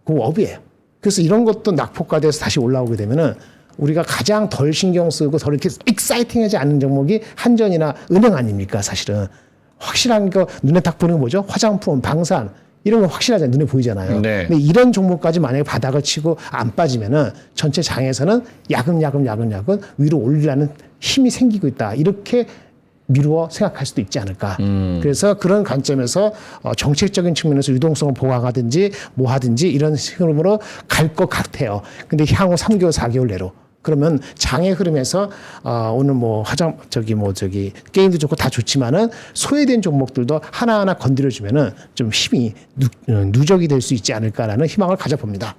[SPEAKER 3] 고업이에요. 그래서 이런 것도 낙폭과대해서 다시 올라오게 되면은 우리가 가장 덜 신경 쓰고 덜 이렇게 익사이팅하지 않는 종목이 한전이나 은행 아닙니까? 사실은 확실한 거 눈에 딱 보는 거 뭐죠? 화장품, 방산 이런 거 확실하잖아요. 눈에 보이잖아요.
[SPEAKER 1] 네.
[SPEAKER 3] 근데 이런 종목까지 만약에 바닥을 치고 안 빠지면은 전체 장에서는 야금야금 위로 올리라는 힘이 생기고 있다. 이렇게 미루어 생각할 수도 있지 않을까. 그래서 그런 관점에서 정책적인 측면에서 유동성을 보강하든지 뭐 하든지 이런 흐름으로 갈 것 같아요. 근데 향후 3개월, 4개월 내로. 그러면 장의 흐름에서 오늘 뭐 게임도 좋고 다 좋지만은 소외된 종목들도 하나하나 건드려주면은 좀 힘이 누적이 될 수 있지 않을까라는 희망을 가져봅니다.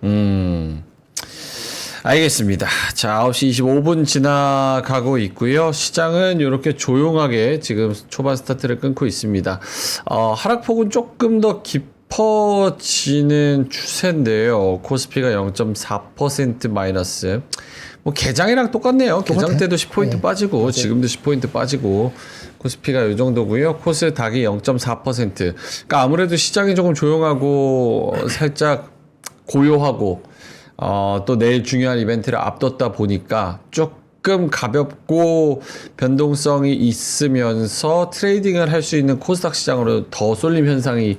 [SPEAKER 1] 알겠습니다. 자, 9시 25분 지나가고 있고요. 시장은 이렇게 조용하게 지금 초반 스타트를 끊고 있습니다. 하락폭은 조금 더 깊어지는 추세인데요. 코스피가 0.4% 마이너스. 뭐 개장이랑 똑같네요. 개장 때도 10포인트
[SPEAKER 3] 네.
[SPEAKER 1] 빠지고
[SPEAKER 3] 맞아요.
[SPEAKER 1] 지금도 10포인트 빠지고 코스피가 이 정도고요. 코스닥이 0.4%. 그러니까 아무래도 시장이 조금 조용하고 살짝 고요하고 또 내일 중요한 이벤트를 앞뒀다 보니까 조금 가볍고 변동성이 있으면서 트레이딩을 할 수 있는 코스닥 시장으로 더 쏠림 현상이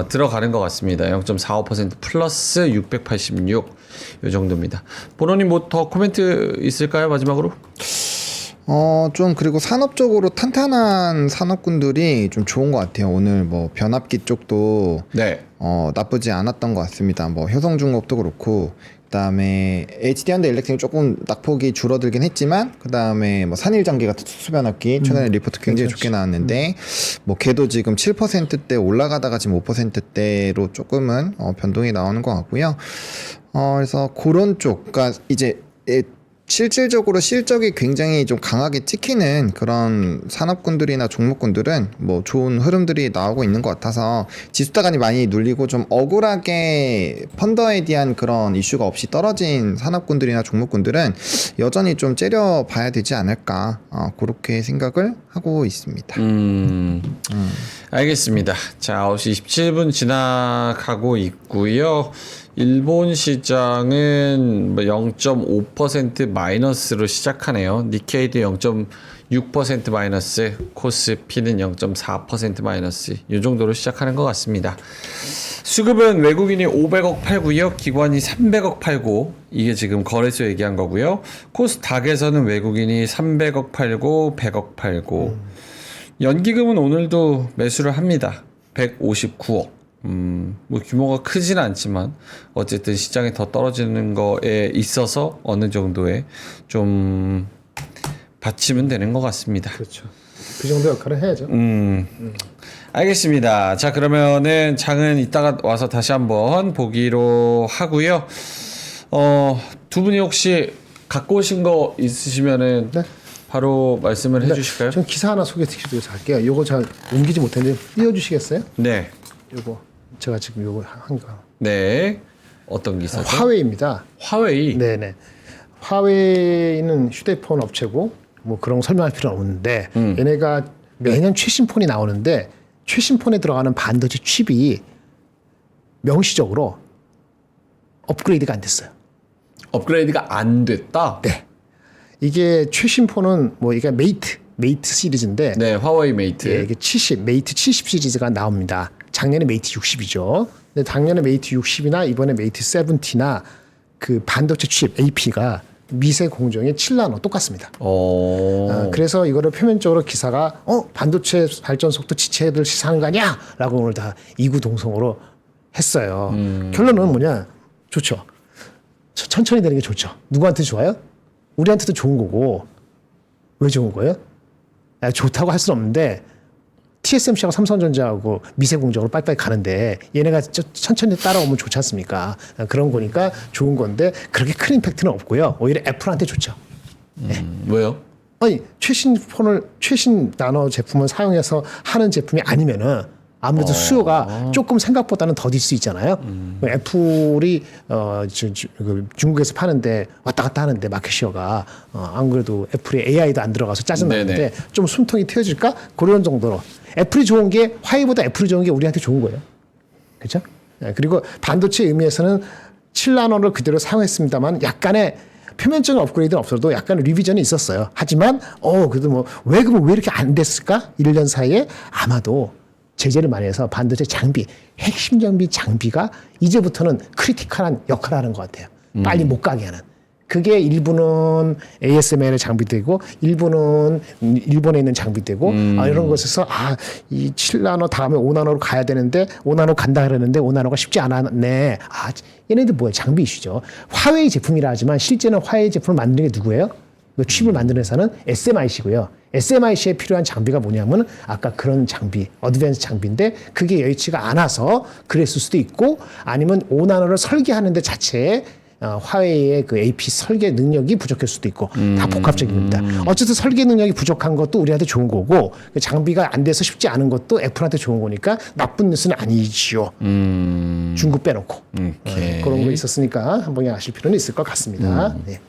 [SPEAKER 1] 들어가는 것 같습니다. 0.45% 플러스 686 이 정도입니다. 보노님 뭐 더 코멘트 있을까요? 마지막으로?
[SPEAKER 2] 좀 그리고 산업적으로 탄탄한 산업군들이 좀 좋은 것 같아요. 오늘 뭐 변압기 쪽도
[SPEAKER 1] 네.
[SPEAKER 2] 나쁘지 않았던 것 같습니다. 뭐 효성중공업도 그렇고 그다음에 HD현대 일렉트릭 조금 낙폭이 줄어들긴 했지만 그다음에 뭐 산일전기 같은 수변압기 최근에 리포트 굉장히 좋게 나왔는데 뭐 걔도 지금 7%대 올라가다가 지금 5%대로 조금은 변동이 나오는 것 같고요. 그래서 그런 쪽, 그러니까 이제 실질적으로 실적이 굉장히 좀 강하게 찍히는 그런 산업군들이나 종목군들은 뭐 좋은 흐름들이 나오고 있는 것 같아서 지수다간이 많이 눌리고 좀 억울하게 펀더에 대한 그런 이슈가 없이 떨어진 산업군들이나 종목군들은 여전히 좀 째려봐야 되지 않을까 그렇게 생각을 하고 있습니다.
[SPEAKER 1] 알겠습니다. 자, 9시 27분 지나가고 있고요. 일본 시장은 0.5% 마이너스로 시작하네요. 니케이도 0.6% 마이너스, 코스피는 0.4% 마이너스 이 정도로 시작하는 것 같습니다. 수급은 외국인이 500억 팔고요. 기관이 300억 팔고 이게 지금 거래소 얘기한 거고요. 코스닥에서는 외국인이 300억 팔고 100억 팔고 연기금은 오늘도 매수를 합니다. 159억. 뭐 규모가 크지는 않지만 어쨌든 시장이 더 떨어지는 거에 있어서 어느 정도의 좀 받치면 되는 것 같습니다.
[SPEAKER 3] 그렇죠. 그 정도 역할을 해야죠.
[SPEAKER 1] 알겠습니다. 자, 그러면은 장은 이따가 와서 다시 한번 보기로 하고요. 두 분이 혹시 갖고 오신 거 있으시면은
[SPEAKER 3] 네.
[SPEAKER 1] 바로 말씀을 해주실까요?
[SPEAKER 3] 전 기사 하나 소개해드리면서 할게요. 요거 잘 옮기지 못했는데 띄워주시겠어요?
[SPEAKER 1] 네.
[SPEAKER 3] 요거 제가 지금 요거 한 거.
[SPEAKER 1] 네. 어떤 기사죠?
[SPEAKER 3] 화웨이입니다.
[SPEAKER 1] 화웨이.
[SPEAKER 3] 네네. 화웨이는 휴대폰 업체고 뭐 그런 거 설명할 필요는 없는데 얘네가 매년 최신 폰이 나오는데 최신 폰에 들어가는 반도체 칩이 명시적으로 업그레이드가 안 됐어요.
[SPEAKER 1] 업그레이드가 안 됐다?
[SPEAKER 3] 네. 이게 최신 폰은 뭐 이게 메이트 시리즈인데
[SPEAKER 1] 네, 화웨이 메이트.
[SPEAKER 3] 예, 이게 메이트 70 시리즈가 나옵니다. 작년에 메이트 60이죠. 근데 작년에 메이트 60이나 이번에 메이트 70나 그 반도체 칩 AP가 미세 공정의 7나노 똑같습니다.
[SPEAKER 1] 어.
[SPEAKER 3] 그래서 이거를 표면적으로 기사가 반도체 발전 속도 지체를 시사하는 거 아니야라고 오늘 다 이구동성으로 했어요. 결론은 뭐냐? 좋죠. 천천히 되는 게 좋죠. 누구한테 좋아요? 우리한테도 좋은 거고. 왜 좋은 거예요? 좋다고 할 수는 없는데 TSMC하고 삼성전자하고 미세공정으로 빨리빨리 가는데 얘네가 천천히 따라오면 좋지 않습니까? 그런 거니까 좋은 건데 그렇게 큰 임팩트는 없고요. 오히려 애플한테 좋죠.
[SPEAKER 1] 왜요?
[SPEAKER 3] 아니 최신 나노 제품을 사용해서 하는 제품이 아니면은 아무래도 수요가 조금 생각보다는 더딜 수 있잖아요. 애플이 중국에서 파는데 왔다 갔다 하는데 마켓시어가 안 그래도 애플이 AI도 안 들어가서 짜증나는데
[SPEAKER 1] 네네.
[SPEAKER 3] 좀 숨통이 트여질까? 그런 정도로 애플이 좋은 게 화웨이보다 애플이 좋은 게 우리한테 좋은 거예요. 그렇죠? 그리고 반도체 의미에서는 7나노를 그대로 사용했습니다만 약간의 표면적인 업그레이드는 없어도 약간 리비전이 있었어요. 하지만 그래도 뭐 왜 이렇게 안 됐을까? 1년 사이에 아마도 제재를 많이 해서 반도체 장비, 핵심 장비가 이제부터는 크리티컬한 역할을 하는 것 같아요. 빨리 못 가게 하는. 그게 일부는 ASML의 장비되고 일부는 일본에 있는 장비되고 이런 것에서 이 7나노 다음에 5나노로 가야 되는데 5나노 간다 그러는데 5나노가 쉽지 않았네. 얘네들 뭐야? 장비 이슈죠. 화웨이 제품이라 하지만 실제는 화웨이 제품을 만드는 게 누구예요? 그 칩을 만드는 회사는 SMIC고요. SMIC에 필요한 장비가 뭐냐면 아까 그런 장비, 어드밴스 장비인데 그게 여의치가 않아서 그랬을 수도 있고 아니면 5나노를 설계하는 데 자체에 화웨이의 그 AP 설계 능력이 부족할 수도 있고 다 복합적인 겁니다. 어쨌든 설계 능력이 부족한 것도 우리한테 좋은 거고 장비가 안 돼서 쉽지 않은 것도 애플한테 좋은 거니까 나쁜 뉴스는 아니지요. 중국 빼놓고 그런 거 있었으니까 한번 아실 필요는 있을 것 같습니다. 네.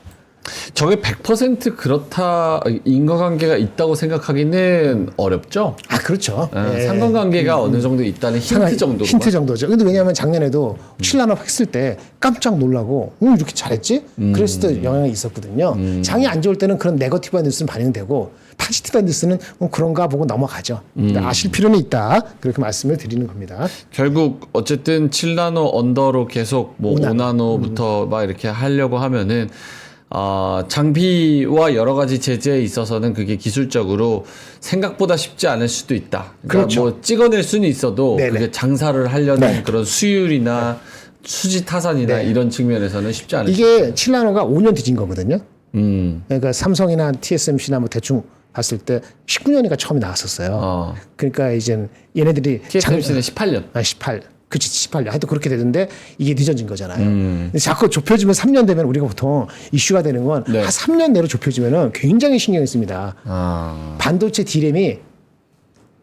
[SPEAKER 1] 저게 100% 그렇다 인과관계가 있다고 생각하기는 어렵죠.
[SPEAKER 3] 그렇죠.
[SPEAKER 1] 상관관계가 어느 정도 있다는 힌트 정도로.
[SPEAKER 3] 힌트 정도죠. 근데 왜냐하면 작년에도 7나노 했을 때 깜짝 놀라고 이렇게 잘했지? 그랬을 때 영향이 있었거든요. 장이 안 좋을 때는 그런 네거티브한 뉴스는 반영되고 포지티브한 뉴스는 그런가 보고 넘어가죠. 아실 필요는 있다. 그렇게 말씀을 드리는 겁니다.
[SPEAKER 1] 결국 어쨌든 7나노 언더로 계속 뭐 5나노부터 막 이렇게 하려고 하면은 장비와 여러 가지 제재에 있어서는 그게 기술적으로 생각보다 쉽지 않을 수도 있다. 그러니까
[SPEAKER 3] 그렇죠.
[SPEAKER 1] 뭐 찍어낼 수는 있어도
[SPEAKER 3] 네네.
[SPEAKER 1] 그게 장사를 하려는 그런 수율이나 수지 타산이나 이런 측면에서는 쉽지 않을 수
[SPEAKER 3] 이게 7나노가 5년 뒤진 거거든요. 그러니까 삼성이나 TSMC나 뭐 대충 봤을 때 19년이가 처음에 나왔었어요. 그러니까 이제 얘네들이
[SPEAKER 1] TSMC는 18년.
[SPEAKER 3] 18. 그치, 18년. 하여튼 그렇게 되는데 이게 늦어진 거잖아요. 근데 자꾸 좁혀지면 3년 되면 우리가 보통 이슈가 되는 건 한 3년 내로 좁혀지면은 굉장히 신경이 쓰입니다. 반도체 D램이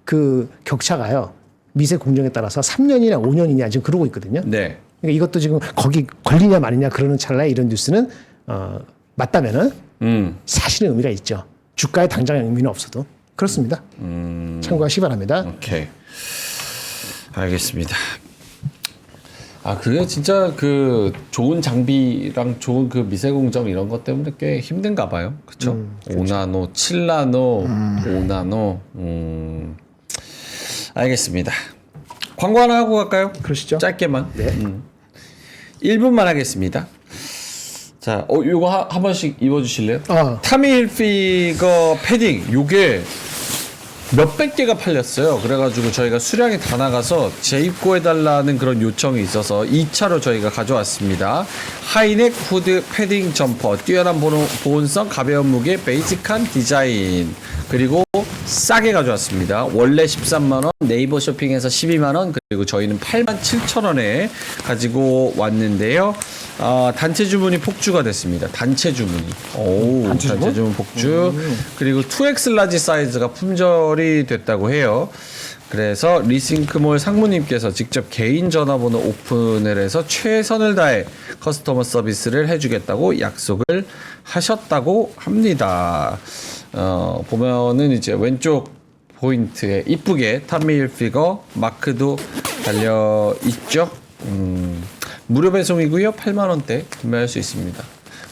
[SPEAKER 3] 그 격차가요. 미세 공정에 따라서 3년이나 5년이냐 지금 그러고 있거든요.
[SPEAKER 1] 네.
[SPEAKER 3] 그러니까 이것도 지금 거기 걸리냐 마느냐 그러는 찰나에 이런 뉴스는 맞다면은 사실은 의미가 있죠. 주가에 당장 의미는 없어도 그렇습니다. 참고하시기 바랍니다.
[SPEAKER 1] 오케이. 알겠습니다. 그게 진짜 그 좋은 장비랑 좋은 그 미세공정 이런 것 때문에 꽤 힘든가 봐요. 그쵸? 5나노, 7나노, 5나노. 알겠습니다. 광고 하나 하고 갈까요?
[SPEAKER 3] 그러시죠.
[SPEAKER 1] 짧게만.
[SPEAKER 3] 네.
[SPEAKER 1] 1분만 하겠습니다. 자, 요거 한 번씩 입어주실래요? 타미 힐피거 패딩, 요게 몇백 개가 팔렸어요. 그래가지고 저희가 수량이 다 나가서 재입고해달라는 그런 요청이 있어서 2차로 저희가 가져왔습니다. 하이넥 후드 패딩 점퍼, 뛰어난 보온성, 가벼운 무게, 베이직한 디자인, 그리고 싸게 가져왔습니다. 원래 13만원, 네이버 쇼핑에서 12만원, 그리고 저희는 87,000원에 가지고 왔는데요. 단체 주문이 폭주가 됐습니다. 단체 주문이. 단체 주문 폭주. 그리고 2X 라지 사이즈가 품절이 됐다고 해요. 그래서 리싱크몰 상무님께서 직접 개인 전화번호 오픈을 해서 최선을 다해 커스터머 서비스를 해주겠다고 약속을 하셨다고 합니다. 보면은 이제 왼쪽 포인트에 이쁘게 타미 힐피거 마크도 달려 있죠. 무료 배송이고요. 8만 원대 구매할 수 있습니다.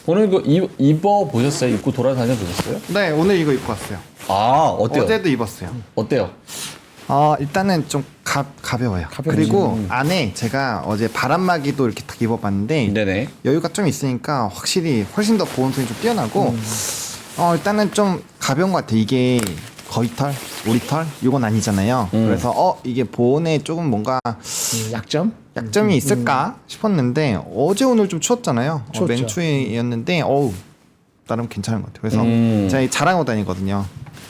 [SPEAKER 1] 오늘 이거 입어 보셨어요? 입고 돌아다녀 보셨어요?
[SPEAKER 2] 네, 오늘 이거 입고 왔어요.
[SPEAKER 1] 어때요?
[SPEAKER 2] 어제도 입었어요.
[SPEAKER 1] 어때요?
[SPEAKER 2] 일단은 좀 가벼워요. 그리고 안에 제가 어제 바람막이도 이렇게 딱 입어봤는데
[SPEAKER 1] 네네.
[SPEAKER 2] 여유가 좀 있으니까 확실히 훨씬 더 보온성이 좀 뛰어나고 일단은 좀 가벼운 것 같아요. 이게 거위 털, 우리 털 이건 아니잖아요. 그래서 이게 보온에 조금 뭔가 약점이 있을까 싶었는데 어제 오늘 좀 추웠잖아요.
[SPEAKER 3] 추웠죠.
[SPEAKER 2] 맹추위였는데 나름 괜찮은 것 같아요. 그래서 제가 자랑하고 다니거든요.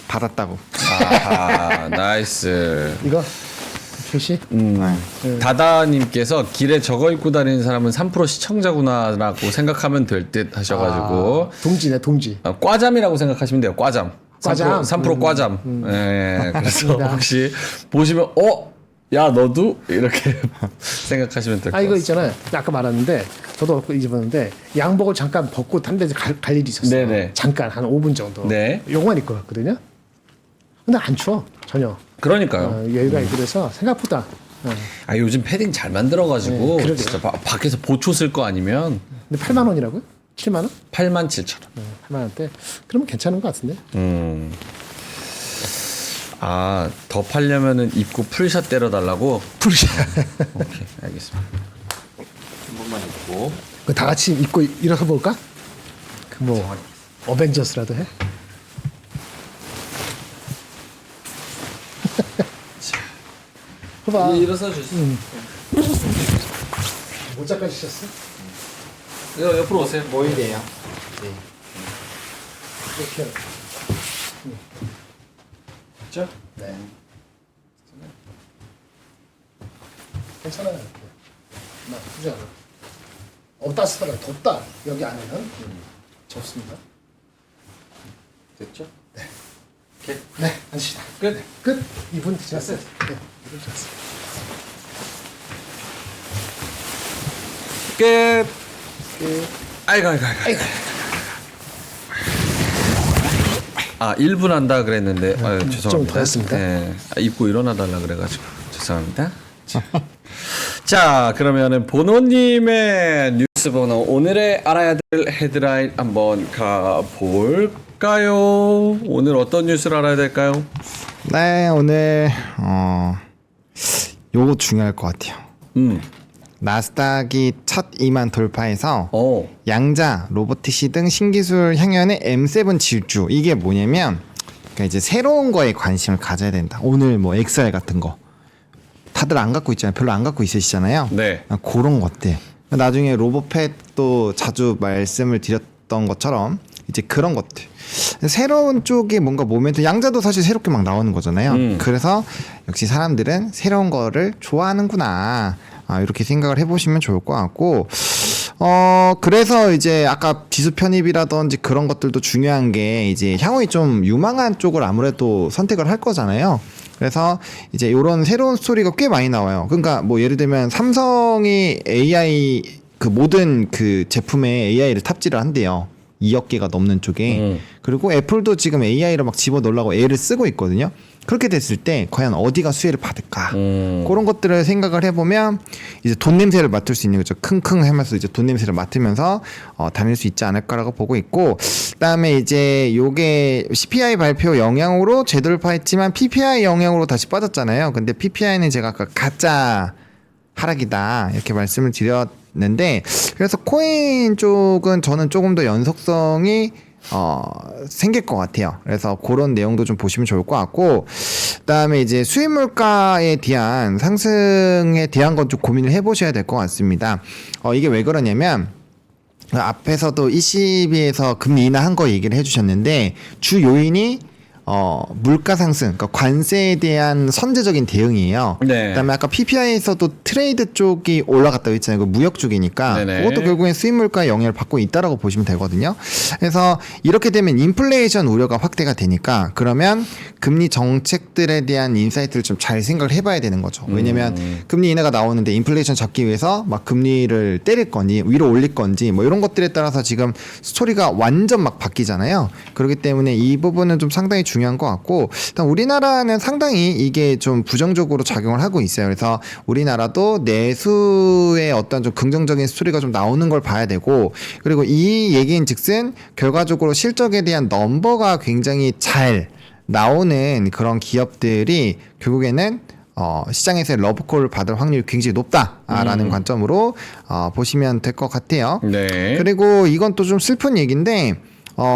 [SPEAKER 2] 받았다고.
[SPEAKER 1] 아하, 나이스.
[SPEAKER 3] 이거 표시.
[SPEAKER 1] 다다님께서 길에 저거 입고 다니는 사람은 3% 시청자구나라고 생각하면 될 듯 하셔가지고
[SPEAKER 3] 동지네 동지.
[SPEAKER 1] 과잠이라고 생각하시면 돼요. 과잠.
[SPEAKER 3] 과잠.
[SPEAKER 1] 3% 과잠. 예, 그래서
[SPEAKER 3] 맞습니다.
[SPEAKER 1] 혹시 보시면 야 너도 이렇게 생각하시면 될 것
[SPEAKER 3] 이거
[SPEAKER 1] 같습니다.
[SPEAKER 3] 있잖아요. 아까 말했는데 저도 잊어봤는데 양복을 잠깐 벗고 딴 데서 갈 일이 있었어요.
[SPEAKER 1] 네네.
[SPEAKER 3] 잠깐 한 5분 정도.
[SPEAKER 1] 네.
[SPEAKER 3] 요거만 입고 갔거든요. 근데 안 추워 전혀.
[SPEAKER 1] 그러니까요.
[SPEAKER 3] 여유가 있고 그래서 생각보다.
[SPEAKER 1] 요즘 패딩 잘 만들어가지고
[SPEAKER 3] 네, 그러게요.
[SPEAKER 1] 진짜 밖에서 보초 쓸 거 아니면
[SPEAKER 3] 근데 8만 원이라고요? 7만 원?
[SPEAKER 1] 87,000원.
[SPEAKER 3] 8만 원대. 그러면 괜찮은 것 같은데.
[SPEAKER 1] 더 팔려면은 입고 풀샷 때려달라고.
[SPEAKER 3] 풀샷.
[SPEAKER 1] 오케이, 알겠습니다. 한 번만 입고.
[SPEAKER 3] 다 같이 입고 일어서 볼까? 어벤져스라도 해. 봐봐.
[SPEAKER 1] 일어서 주세요.
[SPEAKER 3] 모자까지 셨어?
[SPEAKER 1] 옆으로 오세요.
[SPEAKER 2] 뭐이래요?
[SPEAKER 3] 이렇게.
[SPEAKER 1] 그렇죠?
[SPEAKER 3] 네. 괜찮아요. 나쁘지 않아. 따뜻하다. 덥다. 여기 안에는 좋습니다.
[SPEAKER 1] 됐죠?
[SPEAKER 3] 네, 앉으시다.
[SPEAKER 1] 끝.
[SPEAKER 3] 끝. 2분 지났어요. 네, 2분 지났어요.
[SPEAKER 1] 끝.
[SPEAKER 3] 끝.
[SPEAKER 1] 아이고. 1분 한다 그랬는데 죄송합니다.
[SPEAKER 3] 좀 더 했습니다.
[SPEAKER 1] 네. 입고 일어나 달라 그래가지고 죄송합니다. 자, 그러면은 보노님의 뉴스 번호 오늘의 알아야 될 헤드라인 한번 가볼까요? 오늘 어떤 뉴스를 알아야 될까요?
[SPEAKER 2] 네, 오늘 요거 중요할 것 같아요. 나스닥이 첫 2만 돌파해서 양자, 로보티시 등 신기술 향연의 M7 질주. 이게 뭐냐면 그러니까 이제 새로운 거에 관심을 가져야 된다. 오늘 뭐 XR 같은 거 다들 안 갖고 있잖아요. 별로 안 갖고 있으시잖아요.
[SPEAKER 1] 네.
[SPEAKER 2] 그런 것들. 나중에 로보펫도 자주 말씀을 드렸던 것처럼 이제 그런 것들. 새로운 쪽에 뭔가 모멘트, 양자도 사실 새롭게 막 나오는 거잖아요. 그래서 역시 사람들은 새로운 거를 좋아하는구나. 이렇게 생각을 해보시면 좋을 것 같고, 그래서 이제 아까 지수 편입이라든지 그런 것들도 중요한 게 이제 향후에 좀 유망한 쪽을 아무래도 선택을 할 거잖아요. 그래서 이제 이런 새로운 스토리가 꽤 많이 나와요. 그러니까 뭐 예를 들면 삼성이 AI 그 모든 그 제품에 AI를 탑재를 한대요. 2억 개가 넘는 쪽에. 그리고 애플도 지금 AI를 막 집어넣으려고 애를 쓰고 있거든요. 그렇게 됐을 때 과연 어디가 수혜를 받을까? 그런 것들을 생각을 해보면 이제 돈 냄새를 맡을 수 있는 거죠. 킁킁 하면서 이제 돈 냄새를 맡으면서 다닐 수 있지 않을까라고 보고 있고, 그다음에 이제 요게 CPI 발표 영향으로 재돌파했지만 PPI 영향으로 다시 빠졌잖아요. 근데 PPI는 제가 아까 가짜 하락이다 이렇게 말씀을 드렸는데, 그래서 코인 쪽은 저는 조금 더 연속성이 생길 것 같아요. 그래서 그런 내용도 좀 보시면 좋을 것 같고, 그다음에 이제 수입 물가에 대한 상승에 대한 건 좀 고민을 해보셔야 될 것 같습니다. 이게 왜 그러냐면 앞에서도 ECB에서 금리 인하한 거 얘기를 해주셨는데 주 요인이 물가 상승, 그러니까 관세에 대한 선제적인 대응이에요.
[SPEAKER 1] 네.
[SPEAKER 2] 그다음에 아까 PPI에서도 트레이드 쪽이 올라갔다고 했잖아요. 그 무역 쪽이니까
[SPEAKER 1] 네네.
[SPEAKER 2] 그것도 결국엔 수입 물가의 영향을 받고 있다라고 보시면 되거든요. 그래서 이렇게 되면 인플레이션 우려가 확대가 되니까 그러면 금리 정책들에 대한 인사이트를 좀 잘 생각을 해봐야 되는 거죠. 왜냐면 금리 인하가 나오는데 인플레이션 잡기 위해서 막 금리를 때릴 건지 위로 올릴 건지 뭐 이런 것들에 따라서 지금 스토리가 완전 막 바뀌잖아요. 그렇기 때문에 이 부분은 좀 상당히 중요한 것 같고, 일단 우리나라는 상당히 이게 좀 부정적으로 작용을 하고 있어요. 그래서 우리나라도 내수의 어떤 좀 긍정적인 스토리가 좀 나오는 걸 봐야 되고, 그리고 이 얘기인즉슨 결과적으로 실적에 대한 넘버가 굉장히 잘 나오는 그런 기업들이 결국에는 시장에서의 러브콜을 받을 확률이 굉장히 높다라는 관점으로 보시면 될 것 같아요.
[SPEAKER 1] 네.
[SPEAKER 2] 그리고 이건 또 좀 슬픈 얘기인데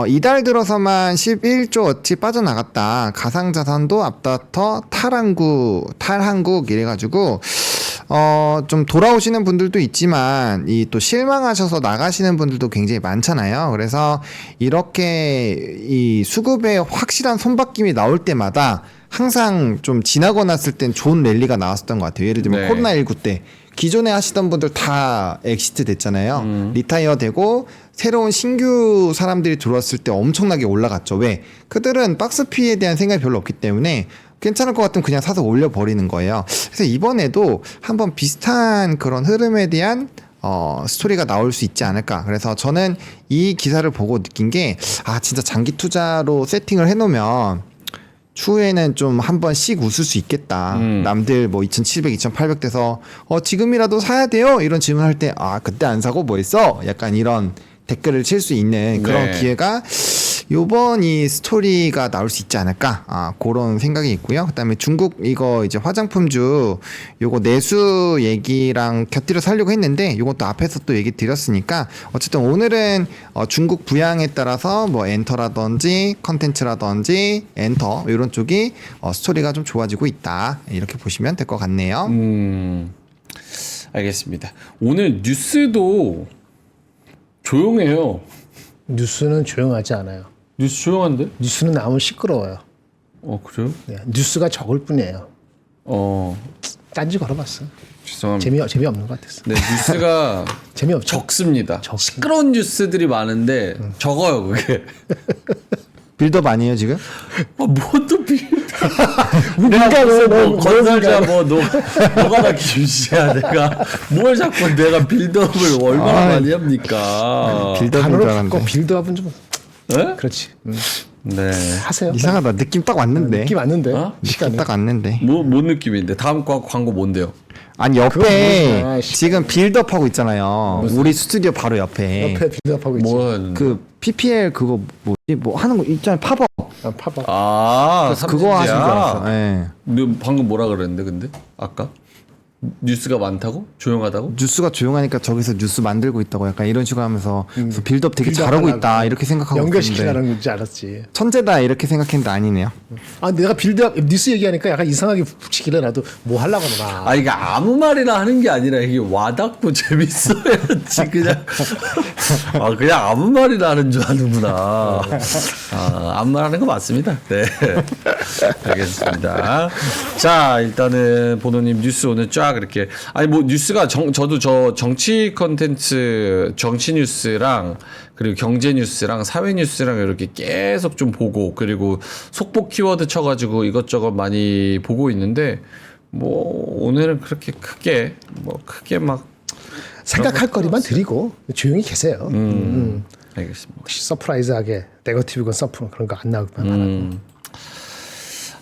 [SPEAKER 2] 이달 들어서만 11조어치 빠져나갔다. 가상자산도 앞다퉈 탈한국 이래가지고 좀 돌아오시는 분들도 있지만 이 또 실망하셔서 나가시는 분들도 굉장히 많잖아요. 그래서 이렇게 이 수급에 확실한 손바뀜이 나올 때마다 항상 좀 지나고 났을 땐 좋은 랠리가 나왔었던 것 같아요. 예를 들면
[SPEAKER 1] 네.
[SPEAKER 2] 코로나19 때 기존에 하시던 분들 다 엑시트 됐잖아요. 리타이어 되고 새로운 신규 사람들이 들어왔을 때 엄청나게 올라갔죠. 왜? 그들은 박스피에 대한 생각이 별로 없기 때문에 괜찮을 것 같으면 그냥 사서 올려버리는 거예요. 그래서 이번에도 한번 비슷한 그런 흐름에 대한 스토리가 나올 수 있지 않을까. 그래서 저는 이 기사를 보고 느낀 게, 진짜 장기 투자로 세팅을 해놓으면 추후에는 좀 한 번씩 웃을 수 있겠다. 남들 뭐 2,700, 2,800 돼서 지금이라도 사야 돼요? 이런 질문할 때 그때 안 사고 뭐 했어? 약간 이런 댓글을 칠 수 있는 그런
[SPEAKER 1] 네.
[SPEAKER 2] 기회가 요번 이 스토리가 나올 수 있지 않을까 그런 생각이 있고요. 그다음에 중국 이거 이제 화장품주 요거 내수 얘기랑 곁들여 살려고 했는데 요것도 앞에서 또 얘기 드렸으니까 어쨌든 오늘은 중국 부양에 따라서 뭐 엔터라든지 컨텐츠라든지 엔터 이런 쪽이 스토리가 좀 좋아지고 있다 이렇게 보시면 될 것 같네요.
[SPEAKER 1] 알겠습니다. 오늘 뉴스도 조용해요.
[SPEAKER 3] 뉴스는 조용하지 않아요.
[SPEAKER 1] 뉴스 조용한데?
[SPEAKER 3] 뉴스는 너무 시끄러워요.
[SPEAKER 1] 그래요?
[SPEAKER 3] 네, 뉴스가 적을 뿐이에요. 딴지 걸어봤어.
[SPEAKER 1] 죄송합니다.
[SPEAKER 3] 재미없는 것 같았어.
[SPEAKER 1] 네, 뉴스가
[SPEAKER 3] 재미없죠.
[SPEAKER 1] 적습니다. 시끄러운 뉴스들이 많은데 적어요, 그게.
[SPEAKER 2] 빌드업 아니에요 지금?
[SPEAKER 1] 뭐또 빌드.
[SPEAKER 3] 우리가
[SPEAKER 1] 뭐 건설자 너가 다 김씨야. 내가 뭘 자꾸 내가 빌드업을 얼마나 많이 합니까?
[SPEAKER 2] 빌드업인 줄
[SPEAKER 3] 단어로
[SPEAKER 2] 알았는데.
[SPEAKER 3] 바꿔 빌드업은 좀
[SPEAKER 1] 네?
[SPEAKER 3] 그렇지.
[SPEAKER 1] 네.
[SPEAKER 3] 하세요.
[SPEAKER 2] 이상하다. 느낌 딱 왔는데.
[SPEAKER 3] 느낌 왔는데
[SPEAKER 2] 느낌 딱 왔는데.
[SPEAKER 1] 뭔 느낌인데? 다음 광고 뭔데요?
[SPEAKER 2] 아니
[SPEAKER 3] 그건
[SPEAKER 2] 옆에
[SPEAKER 3] 무슨-
[SPEAKER 2] 지금 빌드업 하고 있잖아요. 우리 스튜디오 바로 옆에
[SPEAKER 3] 옆에 빌드업하고 있지.
[SPEAKER 1] 뭐 하는데?
[SPEAKER 2] 그 PPL 그거 뭐지 뭐 하는 거 있잖아요. 팝업.
[SPEAKER 3] 팝업.
[SPEAKER 2] 그거 하신 줄 알았어. 예.
[SPEAKER 1] 너 방금 뭐라 그랬는데 근데 아까 뉴스가 많다고? 조용하다고?
[SPEAKER 2] 뉴스가 조용하니까 저기서 뉴스 만들고 있다고 약간 이런 식으로 하면서 그래서 빌드업 되게
[SPEAKER 3] 빌드업
[SPEAKER 2] 잘하고
[SPEAKER 3] 하려고
[SPEAKER 2] 있다 이렇게 생각하고 있는데
[SPEAKER 3] 연결시키라는 건지 알았지.
[SPEAKER 2] 천재다 이렇게 생각했는데 아니네요.
[SPEAKER 3] 내가 빌드업 뉴스 얘기하니까 약간 이상하게 붙이길래 나도 뭐 하려고 하나.
[SPEAKER 1] 이게 아무 말이나 하는 게 아니라 이게 와닿고 재밌어야지 그냥 그냥 아무 말이나 하는 줄 아는구나. 아무 말 하는 거 맞습니다. 네. 알겠습니다. 자, 일단은 보노님 뉴스 오늘 쫙 이렇게 뭐 뉴스가 저도 저 정치 컨텐츠 정치 뉴스랑 그리고 경제 뉴스랑 사회 뉴스랑 이렇게 계속 좀 보고 그리고 속보 키워드 쳐가지고 이것저것 많이 보고 있는데 뭐 오늘은 그렇게 크게 막
[SPEAKER 3] 생각할 거리만 드리고 조용히 계세요.
[SPEAKER 1] 알겠습니다.
[SPEAKER 3] 혹시 서프라이즈하게 네거티브건 서프는 그런 거 안 나오기만 하라고.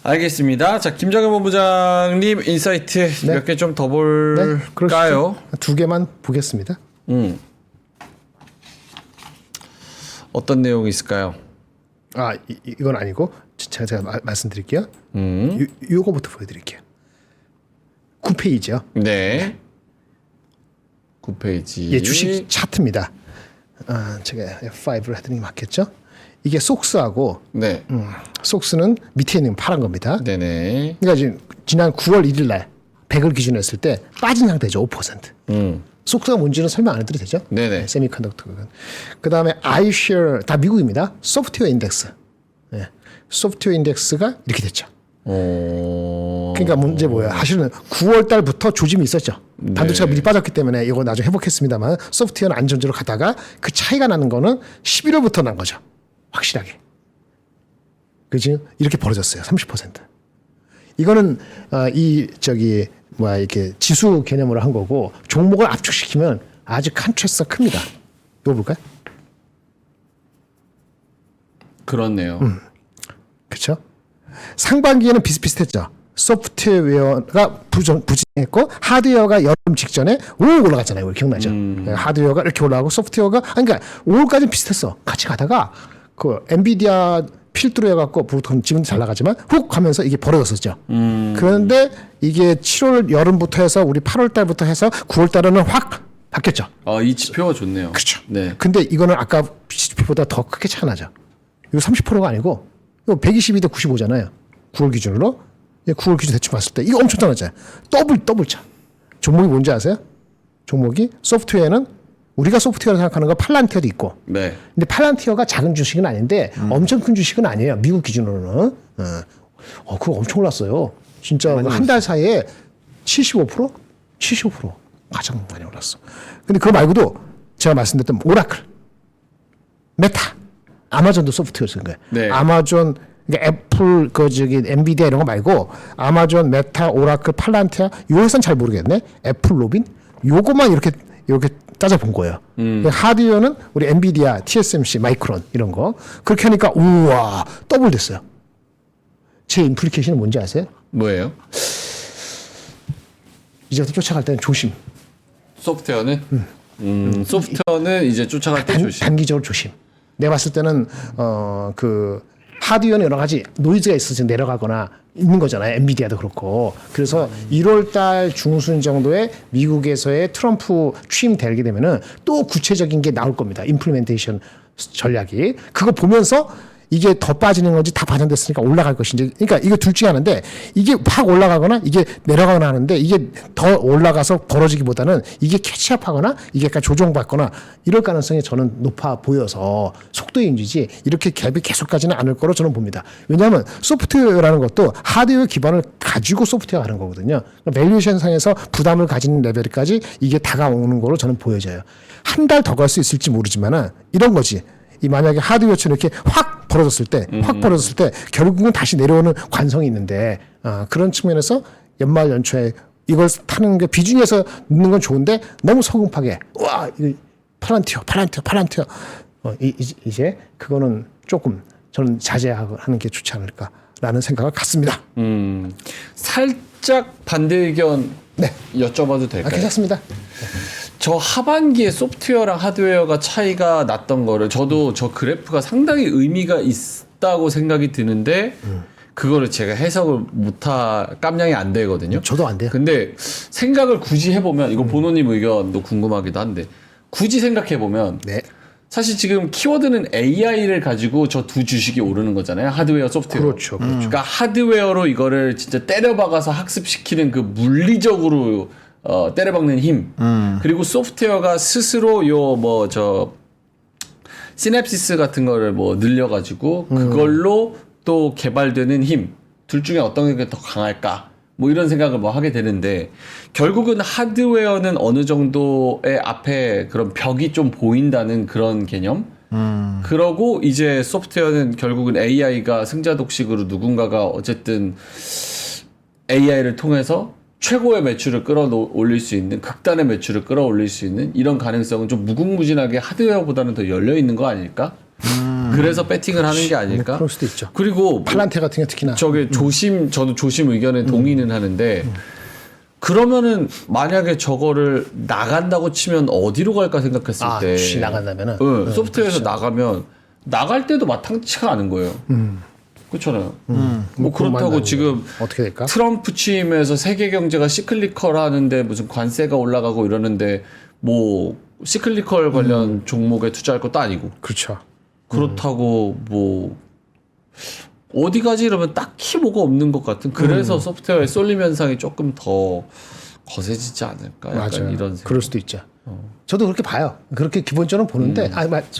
[SPEAKER 1] 알겠습니다. 자, 김정현 본부장님 인사이트
[SPEAKER 3] 네.
[SPEAKER 1] 몇 개 좀 더
[SPEAKER 3] 네,
[SPEAKER 1] 볼까요?
[SPEAKER 3] 그러시죠. 두 개만 보겠습니다.
[SPEAKER 1] 어떤 내용이 있을까요?
[SPEAKER 3] 이건 아니고 제가 말씀드릴게요. 요거부터 보여드릴게요. 9페이지요.
[SPEAKER 1] 네. 9페이지.
[SPEAKER 3] 예, 주식 차트입니다. 제가 F5를 해드리는 게 맞겠죠? 이게 속스하고
[SPEAKER 1] 네.
[SPEAKER 3] 속스는 밑에 있는 파란 겁니다.
[SPEAKER 1] 네네.
[SPEAKER 3] 그러니까 지금 지난 9월 1일 날 100을 기준으로 했을 때 빠진 상태죠. 5%. 속스가 뭔지는 설명 안 해드려도 되죠?
[SPEAKER 1] 네네.
[SPEAKER 3] 세미컨덕터. 그 다음에 iShare 다 미국입니다. 소프트웨어 인덱스. 네. 소프트웨어 인덱스가 이렇게 됐죠. 그러니까 문제 뭐야? 사실은 9월 달부터 조짐이 있었죠. 반도체가 미리 빠졌기 때문에 이거 나중에 회복했습니다만 소프트웨어는 안전지로 가다가 그 차이가 나는 거는 11월부터 난 거죠. 확실하게. 그지? 이렇게 벌어졌어요. 30%. 이거는 이렇게 지수 개념으로 한 거고 종목을 압축시키면 아주 큰 트레스가 큽니다. 이거 볼까요?
[SPEAKER 1] 그렇네요.
[SPEAKER 3] 그렇죠? 상반기에는 비슷비슷했죠. 소프트웨어가 부진했고 하드웨어가 여름 직전에 오 올라갔잖아요. 이거 기억나죠? 하드웨어가 이렇게 올라가고 소프트웨어가 그러니까 5월까지는 비슷했어. 같이 가다가 그 엔비디아 필두로 해갖고 보통 지금 잘 나가지만 훅 하면서 이게 벌어졌었죠. 그런데 이게 7월 여름부터 해서 우리 8월 달부터 해서 9월 달에는 확 바뀌었죠.
[SPEAKER 1] 이 지표가 좋네요.
[SPEAKER 3] 그렇죠.
[SPEAKER 1] 네.
[SPEAKER 3] 근데 이거는 아까 지표보다 더 크게 차이 나죠. 이거 30%가 아니고 이거 122대 95잖아요. 9월 기준으로. 9월 기준 대충 봤을 때 이거 엄청 많았잖아요. 더블 차. 종목이 뭔지 아세요? 종목이 소프트웨어는 우리가 소프트웨어로 생각하는 건 팔란티어도 있고.
[SPEAKER 1] 네.
[SPEAKER 3] 근데 팔란티어가 작은 주식은 아닌데 엄청 큰 주식은 아니에요. 미국 기준으로는. 그거 엄청 올랐어요. 진짜 한 달 사이에 75%? 75% 가장 많이 올랐어. 근데 그거 말고도 제가 말씀드렸던 오라클, 메타, 아마존도 소프트웨어 쓰는 거예요.
[SPEAKER 1] 네.
[SPEAKER 3] 아마존, 그러니까 애플, 엔비디아 이런 거 말고 아마존, 메타, 오라클, 팔란티아 요 회사는 잘 모르겠네. 애플, 로빈 요것만 이렇게 따져본 거예요. 하드웨어는 우리 엔비디아, TSMC, 마이크론 이런 거 그렇게 하니까 우와 더블 됐어요. 제 임플리케이션은 뭔지 아세요?
[SPEAKER 1] 뭐예요?
[SPEAKER 3] 이제부터 쫓아갈 때는 조심.
[SPEAKER 1] 소프트웨어는? 소프트웨어는 이제 쫓아갈 때 조심.
[SPEAKER 3] 단기적으로 조심. 내가 봤을 때는 그 하드웨어는 여러 가지 노이즈가 있어서 내려가거나 있는 거잖아요. 엔비디아도 그렇고. 그래서 1월 달 중순 정도에 미국에서의 트럼프 취임 되게 되면은 또 구체적인 게 나올 겁니다. 임플리멘테이션 전략이. 그거 보면서 이게 더 빠지는 건지 다 반영됐으니까 올라갈 것인지. 그러니까 이거 둘 중에 하나인데 이게 확 올라가거나 이게 내려가거나 하는데 이게 더 올라가서 벌어지기보다는 이게 캐치업하거나 이게 약간 조정받거나 이럴 가능성이 저는 높아 보여서 속도의 인지지 이렇게 갭이 계속 가지는 않을 거로 저는 봅니다. 왜냐하면 소프트웨어라는 것도 하드웨어 기반을 가지고 소프트웨어 하는 거거든요. 밸류에이션 상에서 부담을 가지는 레벨까지 이게 다가오는 거로 저는 보여져요. 한 달 더 갈 수 있을지 모르지만은 이런 거지. 이 만약에 하드웨어처럼 이렇게 확 벌어졌을 때 결국은 다시 내려오는 관성이 있는데 그런 측면에서 연말 연초에 이걸 타는 게 비중에서 넣는 건 좋은데 너무 서글프게 와 이거 팔란티어 이제 그거는 조금 저는 자제하는 게 좋지 않을까라는 생각을 갖습니다.
[SPEAKER 1] 살짝 반대 의견
[SPEAKER 3] 네.
[SPEAKER 1] 여쭤봐도 될까요?
[SPEAKER 3] 괜찮습니다.
[SPEAKER 1] 저 하반기에 소프트웨어랑 하드웨어가 차이가 났던 거를 저도 저 그래프가 상당히 의미가 있다고 생각이 드는데 그거를 제가 해석을 깜냥이 안 되거든요.
[SPEAKER 3] 저도 안 돼요.
[SPEAKER 1] 근데 생각을 굳이 해보면 이거 보노님 의견도 궁금하기도 한데 굳이 생각해보면
[SPEAKER 3] 네.
[SPEAKER 1] 사실 지금 키워드는 AI를 가지고 저 두 주식이 오르는 거잖아요. 하드웨어, 소프트웨어.
[SPEAKER 3] 그렇죠.
[SPEAKER 1] 그러니까 하드웨어로 이거를 진짜 때려박아서 학습시키는 그 물리적으로 때려박는 힘. 그리고 소프트웨어가 스스로 시냅시스 같은 거를 늘려가지고 그걸로 또 개발되는 힘. 둘 중에 어떤 게 더 강할까? 이런 생각을 하게 되는데 결국은 하드웨어는 어느 정도의 앞에 그런 벽이 좀 보인다는 그런 개념. 그러고 이제 소프트웨어는 결국은 AI가 승자독식으로 누군가가 어쨌든 AI를 통해서 최고의 매출을 끌어올릴 수 있는 극단의 매출을 끌어올릴 수 있는 이런 가능성은 좀 무궁무진하게 하드웨어보다는 더 열려 있는 거 아닐까? 그래서 배팅을 하는 게 아닐까?
[SPEAKER 3] 그럴 수도 있죠.
[SPEAKER 1] 그리고
[SPEAKER 3] 팔란테 같은 게 특히나
[SPEAKER 1] 저도 조심 의견에 동의는 하는데 그러면은 만약에 저거를 나간다고 치면 어디로 갈까 생각했을 때
[SPEAKER 3] 주식 나간다면은
[SPEAKER 1] 소프트웨어에서 나가면 나갈 때도 마땅치가 않은 거예요. 그렇잖아요. 그렇다고 지금
[SPEAKER 3] 어떻게 될까?
[SPEAKER 1] 트럼프 취임에서 세계 경제가 시클리컬하는데 무슨 관세가 올라가고 이러는데 시클리컬 관련 종목에 투자할 것도 아니고.
[SPEAKER 3] 그렇죠.
[SPEAKER 1] 그렇다고 어디 가지 이러면 딱히 뭐가 없는 것 같은. 그래서 소프트웨어의 쏠림 현상이 조금 더 거세지지 않을까? 약간
[SPEAKER 3] 맞아요.
[SPEAKER 1] 이런 생각.
[SPEAKER 3] 그럴 수도 있죠. 저도 그렇게 봐요. 그렇게 기본적으로 보는데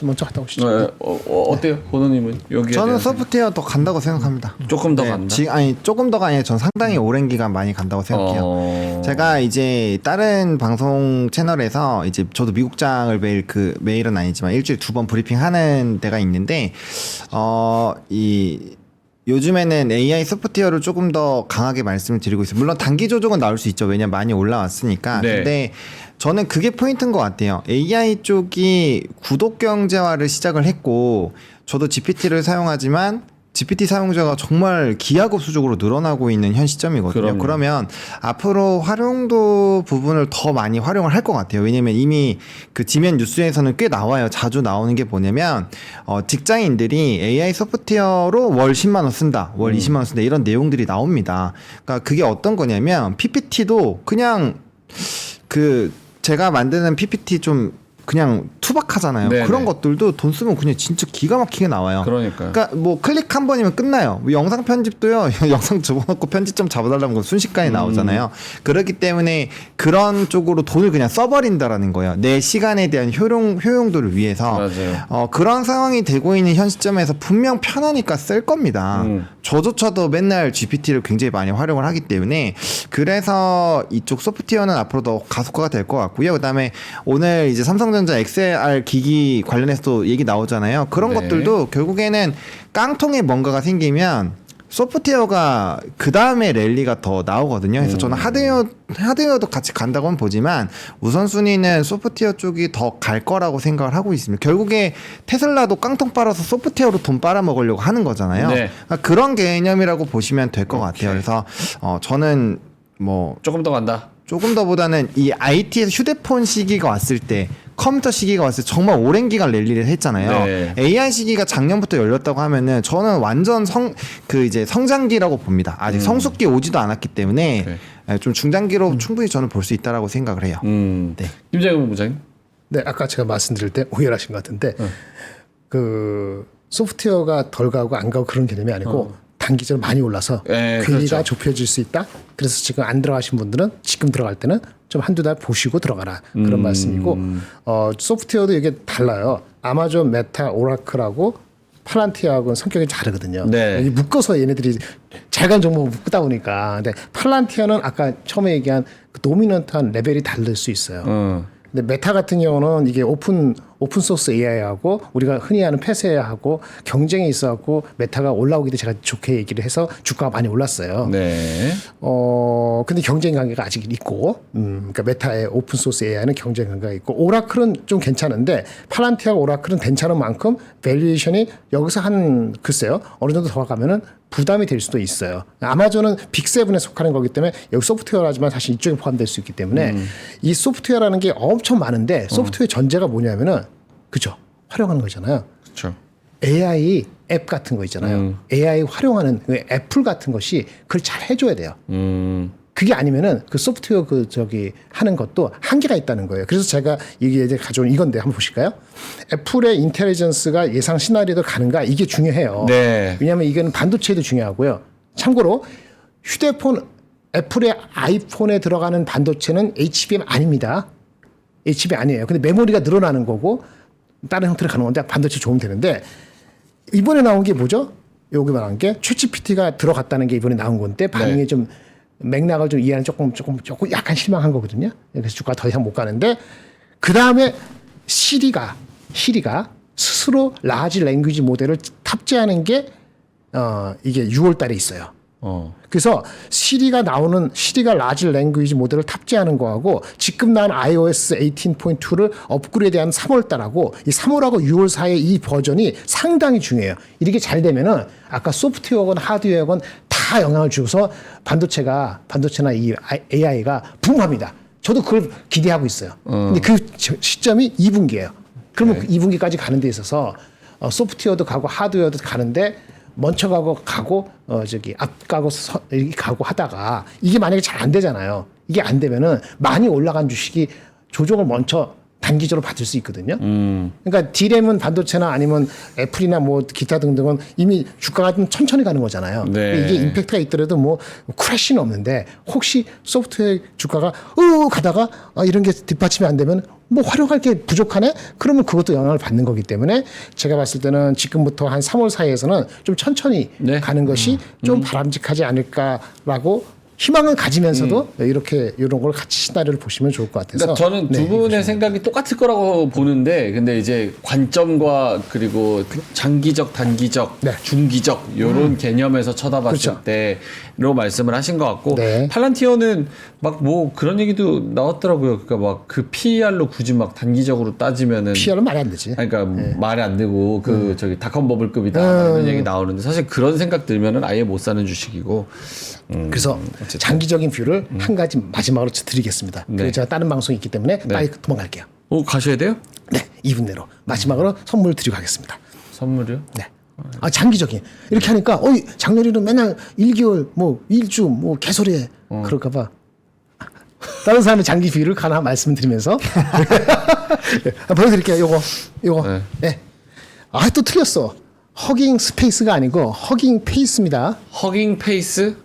[SPEAKER 3] 먼저 갔다 오시죠.
[SPEAKER 1] 어때요? 보노님은 여기에
[SPEAKER 2] 저는
[SPEAKER 1] 대해서?
[SPEAKER 2] 소프트웨어 더 간다고 생각합니다.
[SPEAKER 1] 조금 더 간다.
[SPEAKER 2] 조금 더가 아니라 전 상당히 오랜 기간 많이 간다고 생각해요. 제가 이제 다른 방송 채널에서 이제 저도 미국장을 매일은 아니지만 일주일에 2번 브리핑하는 데가 있는데 요즘에는 AI 소프트웨어를 조금 더 강하게 말씀을 드리고 있어요. 물론 단기 조정은 나올 수 있죠. 왜냐면 많이 올라왔으니까.
[SPEAKER 1] 네.
[SPEAKER 2] 근데 저는 그게 포인트인 것 같아요. AI 쪽이 구독 경제화를 시작을 했고 저도 GPT를 사용하지만 GPT 사용자가 정말 기하급수적으로 늘어나고 있는 현 시점이거든요.
[SPEAKER 1] 그럼요.
[SPEAKER 2] 그러면 앞으로 활용도 부분을 더 많이 활용을 할 것 같아요. 왜냐면 이미 그 지면 뉴스에서는 꽤 나와요. 자주 나오는 게 뭐냐면 직장인들이 AI 소프트웨어로 월 10만 원 쓴다, 월 20만 원 쓴다 이런 내용들이 나옵니다. 그러니까 그게 어떤 거냐면 PPT도 그냥 제가 만드는 PPT 좀 그냥 투박하잖아요.
[SPEAKER 1] 네네.
[SPEAKER 2] 그런 것들도 돈 쓰면 그냥 진짜 기가 막히게 나와요.
[SPEAKER 1] 그러니까요.
[SPEAKER 2] 그러니까 뭐 클릭 한 번이면 끝나요. 뭐 영상 편집도요. 영상 집어넣고 편집점 잡아달라는 건 순식간에 나오잖아요. 그렇기 때문에 그런 쪽으로 돈을 그냥 써버린다라는 거예요. 내 시간에 대한 효용도를 위해서.
[SPEAKER 1] 맞아요.
[SPEAKER 2] 그런 상황이 되고 있는 현 시점에서 분명 편하니까 쓸 겁니다. 저조차도 맨날 GPT를 굉장히 많이 활용을 하기 때문에 그래서 이쪽 소프트웨어는 앞으로 더 가속화가 될 것 같고요. 그다음에 오늘 이제 삼성전자 XLR 기기 관련해서도 얘기 나오잖아요. 그런
[SPEAKER 1] 네.
[SPEAKER 2] 것들도 결국에는 깡통에 뭔가가 생기면 소프트웨어가 그 다음에 랠리가 더 나오거든요. 그래서 저는 하드웨어도 같이 간다고는 보지만 우선순위는 소프트웨어 쪽이 더 갈 거라고 생각을 하고 있습니다. 결국에 테슬라도 깡통 빨아서 소프트웨어로 돈 빨아먹으려고 하는 거잖아요.
[SPEAKER 1] 네.
[SPEAKER 2] 그러니까 그런 개념이라고 보시면 될 것 같아요. 그래서 저는 뭐
[SPEAKER 1] 조금 더 간다.
[SPEAKER 2] 조금 더보다는 이 IT에서 휴대폰 시기가 왔을 때 컴퓨터 시기가 왔을 때 정말 오랜 기간 랠리를 했잖아요.
[SPEAKER 1] 네.
[SPEAKER 2] AI 시기가 작년부터 열렸다고 하면은 저는 완전 이제 성장기라고 봅니다. 아직 성숙기 오지도 않았기 때문에 좀 중장기로 충분히 저는 볼 수 있다라고 생각을 해요. 네.
[SPEAKER 1] 김재근 본부장님.
[SPEAKER 3] 네, 아까 제가 말씀드릴 때 오해하신 것 같은데 그 소프트웨어가 덜 가고 안 가고 그런 개념이 아니고 단기적으로 많이 올라서
[SPEAKER 1] 네,
[SPEAKER 3] 괴리가
[SPEAKER 1] 그렇죠.
[SPEAKER 3] 좁혀질 수 있다. 그래서 지금 안 들어가신 분들은 지금 들어갈 때는 좀 한두 달 보시고 들어가라 그런 말씀이고 소프트웨어도 이게 달라요. 아마존, 메타, 오라클하고 팔란티아하고는 성격이 다르거든요.
[SPEAKER 1] 네.
[SPEAKER 3] 이 묶어서 얘네들이 잘 간 종목을 묶다 보니까 근데 팔란티아는 아까 처음에 얘기한 그 도미넌트한 레벨이 다를 수 있어요. 근데 메타 같은 경우는 이게 오픈 소스 AI하고 우리가 흔히 아는 폐쇄하고 경쟁이 있어갖고 메타가 올라오기도 제가 좋게 얘기를 해서 주가가 많이 올랐어요.
[SPEAKER 1] 네.
[SPEAKER 3] 근데 경쟁 관계가 아직 있고, 그러니까 메타의 오픈 소스 AI는 경쟁 관계가 있고, 오라클은 좀 괜찮은데, 팔란티아와 오라클은 괜찮은 만큼 밸류에이션이 여기서 글쎄요, 어느 정도 더 가면은 부담이 될 수도 있어요. 아마존은 빅7에 속하는 거기 때문에 여기 소프트웨어라지만 사실 이쪽에 포함될 수 있기 때문에 이 소프트웨어라는 게 엄청 많은데 소프트웨어 전제가 뭐냐면은 그죠? 활용하는 거잖아요.
[SPEAKER 1] 그렇죠.
[SPEAKER 3] AI 앱 같은 거 있잖아요. AI 활용하는 그 애플 같은 것이 그걸 잘 해줘야 돼요. 그게 아니면은 그 소프트웨어 하는 것도 한계가 있다는 거예요. 그래서 제가 이게 이제 가져온 이건데 한번 보실까요? 애플의 인텔리전스가 예상 시나리오도 가는가 이게 중요해요.
[SPEAKER 1] 네.
[SPEAKER 3] 왜냐하면 이거는 반도체도 중요하고요. 참고로 휴대폰 애플의 아이폰에 들어가는 반도체는 HBM 아닙니다. HBM 아니에요. 근데 메모리가 늘어나는 거고 다른 형태로 가는 건데 반도체 좋으면 되는데 이번에 나온 게 뭐죠? 여기 말한 게 챗GPT가 들어갔다는 게 이번에 나온 건데 반응이
[SPEAKER 1] 네.
[SPEAKER 3] 좀 맥락을 좀 이해하는 조금 약간 실망한 거거든요. 그래서 주가 더 이상 못 가는데 그 다음에 시리가 스스로 라지 랭귀지 모델을 탑재하는 게 이게 6월 달에 있어요. 그래서 시리가 라지 랭귀지 모델을 탑재하는 거하고 지금 나온 iOS 18.2를 업그레이드한 3월 달하고 이 3월하고 6월 사이에 이 버전이 상당히 중요해요. 이렇게 잘 되면은 아까 소프트웨어건 하드웨어건 다 영향을 주고서 반도체나 이 AI가 붐합니다. 저도 그걸 기대하고 있어요. 근데 그 시점이 2분기예요. 그러면 2분기까지 가는 데 있어서 소프트웨어도 가고 하드웨어도 가는데 먼저 가고 앞가고 가고 하다가 이게 만약에 잘 안 되잖아요. 이게 안 되면은 많이 올라간 주식이 조정을 먼저 단기적으로 받을 수 있거든요. 그러니까 D램은 반도체나 아니면 애플이나 뭐 기타 등등은 이미 주가가 좀 천천히 가는 거잖아요.
[SPEAKER 1] 네.
[SPEAKER 3] 이게 임팩트가 있더라도 뭐 크래시는 없는데 혹시 소프트웨어 주가가 가다가 이런 게 뒷받침이 안 되면 뭐 활용할 게 부족하네? 그러면 그것도 영향을 받는 거기 때문에 제가 봤을 때는 지금부터 한 3월 사이에서는 좀 천천히
[SPEAKER 1] 네.
[SPEAKER 3] 가는 것이 좀 바람직하지 않을까라고 희망을 가지면서도 이런 걸 같이 시나리오를 보시면 좋을 것 같아서.
[SPEAKER 1] 그러니까 저는 두
[SPEAKER 3] 네,
[SPEAKER 1] 분의 생각이 똑같을 거라고 보는데, 근데 이제 관점과 그리고 장기적, 단기적,
[SPEAKER 3] 네.
[SPEAKER 1] 중기적 이런 개념에서 쳐다봤을
[SPEAKER 3] 그렇죠.
[SPEAKER 1] 때로 말씀을 하신 것 같고,
[SPEAKER 3] 네.
[SPEAKER 1] 팔란티어는 막 뭐 그런 얘기도 나왔더라고요. 그러니까 막 그 PER로 굳이 막 단기적으로 따지면은
[SPEAKER 3] PR은 말이 안 되지.
[SPEAKER 1] 그러니까 말이 안 되고 저기 닷컴 버블급이다 이런 얘기 나오는데 사실 그런 생각 들면은 아예 못 사는 주식이고.
[SPEAKER 3] 그래서 장기적인 뷰를 한 가지 마지막으로 드리겠습니다.
[SPEAKER 1] 네.
[SPEAKER 3] 그리고 제가 다른 방송이 있기 때문에 빨리 도망갈게요.
[SPEAKER 1] 가셔야 돼요?
[SPEAKER 3] 네, 2분 내로 마지막으로 선물 드리고 가겠습니다.
[SPEAKER 1] 선물이요?
[SPEAKER 3] 네. 장기적인 이렇게 하니까 작년에는 맨날 1개월 뭐 1주 뭐 개소리해 그럴까봐 다른 사람의 장기 비율을 하나 말씀드리면서 보여드릴게요. 요거.
[SPEAKER 1] 네.
[SPEAKER 3] 네. 아, 또 틀렸어. 허깅 스페이스가 아니고 허깅 페이스입니다.
[SPEAKER 1] 허깅 페이스?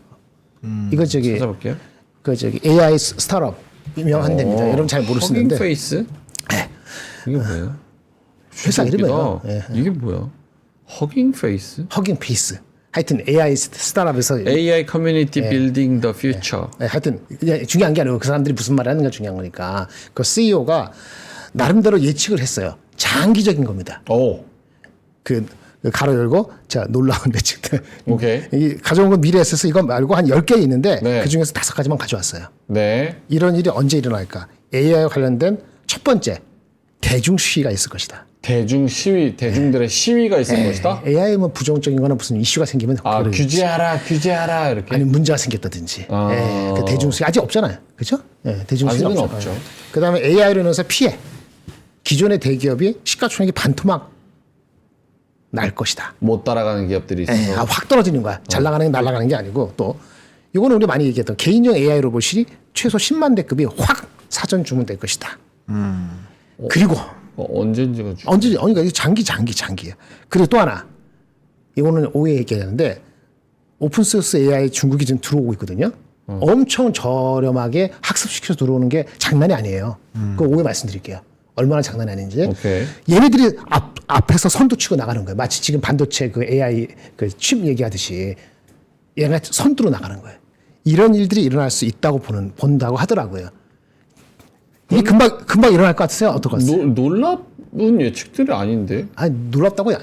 [SPEAKER 3] 이거 저기
[SPEAKER 1] 찾아볼게요.
[SPEAKER 3] 그 저기 AI 스타트업 유명한 데입니다. 여러분 잘 모르시는데.
[SPEAKER 1] 허깅 페이스?
[SPEAKER 3] 네.
[SPEAKER 1] 이게 뭐예요?
[SPEAKER 3] 회사 이름이에요.
[SPEAKER 1] 웃기다.
[SPEAKER 3] 예.
[SPEAKER 1] 이게 뭐야? 허깅 페이스?
[SPEAKER 3] 허깅 페이스. 하여튼 AI 스타트업에서
[SPEAKER 1] AI 커뮤니티 빌딩 더 퓨처.
[SPEAKER 3] 네, 하여튼 그냥 중요한 게 아니고 그 사람들이 무슨 말을 하는가 중요한 거니까 그 CEO가 나름대로 예측을 했어요. 장기적인 겁니다.
[SPEAKER 1] 오.
[SPEAKER 3] 그 가로 열고 자 놀라운 예측들.
[SPEAKER 1] 오케이.
[SPEAKER 3] 이 가져온 건 미래에서 이거 말고 한 10개 있는데
[SPEAKER 1] 네.
[SPEAKER 3] 그중에서 5가지만 가져왔어요.
[SPEAKER 1] 네.
[SPEAKER 3] 이런 일이 언제 일어날까? AI와 관련된 첫 번째 대중 시위가 있을 것이다.
[SPEAKER 1] 대중 시위, 대중들의 시위가 있을 것이다.
[SPEAKER 3] AI 뭐 부정적인 거나 무슨 이슈가 생기면
[SPEAKER 1] 아,
[SPEAKER 3] 그러겠지.
[SPEAKER 1] 규제하라 이렇게.
[SPEAKER 3] 아니 문제가 생겼다든지.
[SPEAKER 1] 아.
[SPEAKER 3] 예, 그 대중 시위 아직 없잖아요. 그렇죠? 예, 대중 시위는
[SPEAKER 1] 아직은
[SPEAKER 3] 없죠.
[SPEAKER 1] 없죠.
[SPEAKER 3] 그다음에 AI로 인해서 피해. 기존의 대기업이 시가총액이 반토막 날 것이다.
[SPEAKER 1] 못 따라가는 기업들이 있어서.
[SPEAKER 3] 예, 확 떨어지는 거야. 잘 나가는 게 날아가는 게 아니고 또 이거는 우리 많이 얘기했던 개인용 AI 로봇이 최소 10만 대급이 확 사전 주문될 것이다. 그리고
[SPEAKER 1] 언젠지가
[SPEAKER 3] 그러니까 이게 장기. 그리고 또 하나 이거는 오해 얘기하는데 오픈 소스 AI 중국이 지금 들어오고 있거든요. 엄청 저렴하게 학습시켜서 들어오는 게 장난이 아니에요. 그 오해 말씀드릴게요. 얼마나 장난이 아닌지.
[SPEAKER 1] 오케이.
[SPEAKER 3] 얘네들이 앞에서 선두 치고 나가는 거예요. 마치 지금 반도체 그 AI 그 칩 얘기하듯이 얘가 선두로 나가는 거예요. 이런 일들이 일어날 수 있다고 본다고 하더라고요. 이게 금방 일어날 것 같으세요? 어떨 것 같으세요?
[SPEAKER 1] 놀랍은 예측들이 아닌데.
[SPEAKER 3] 아니 놀랍다고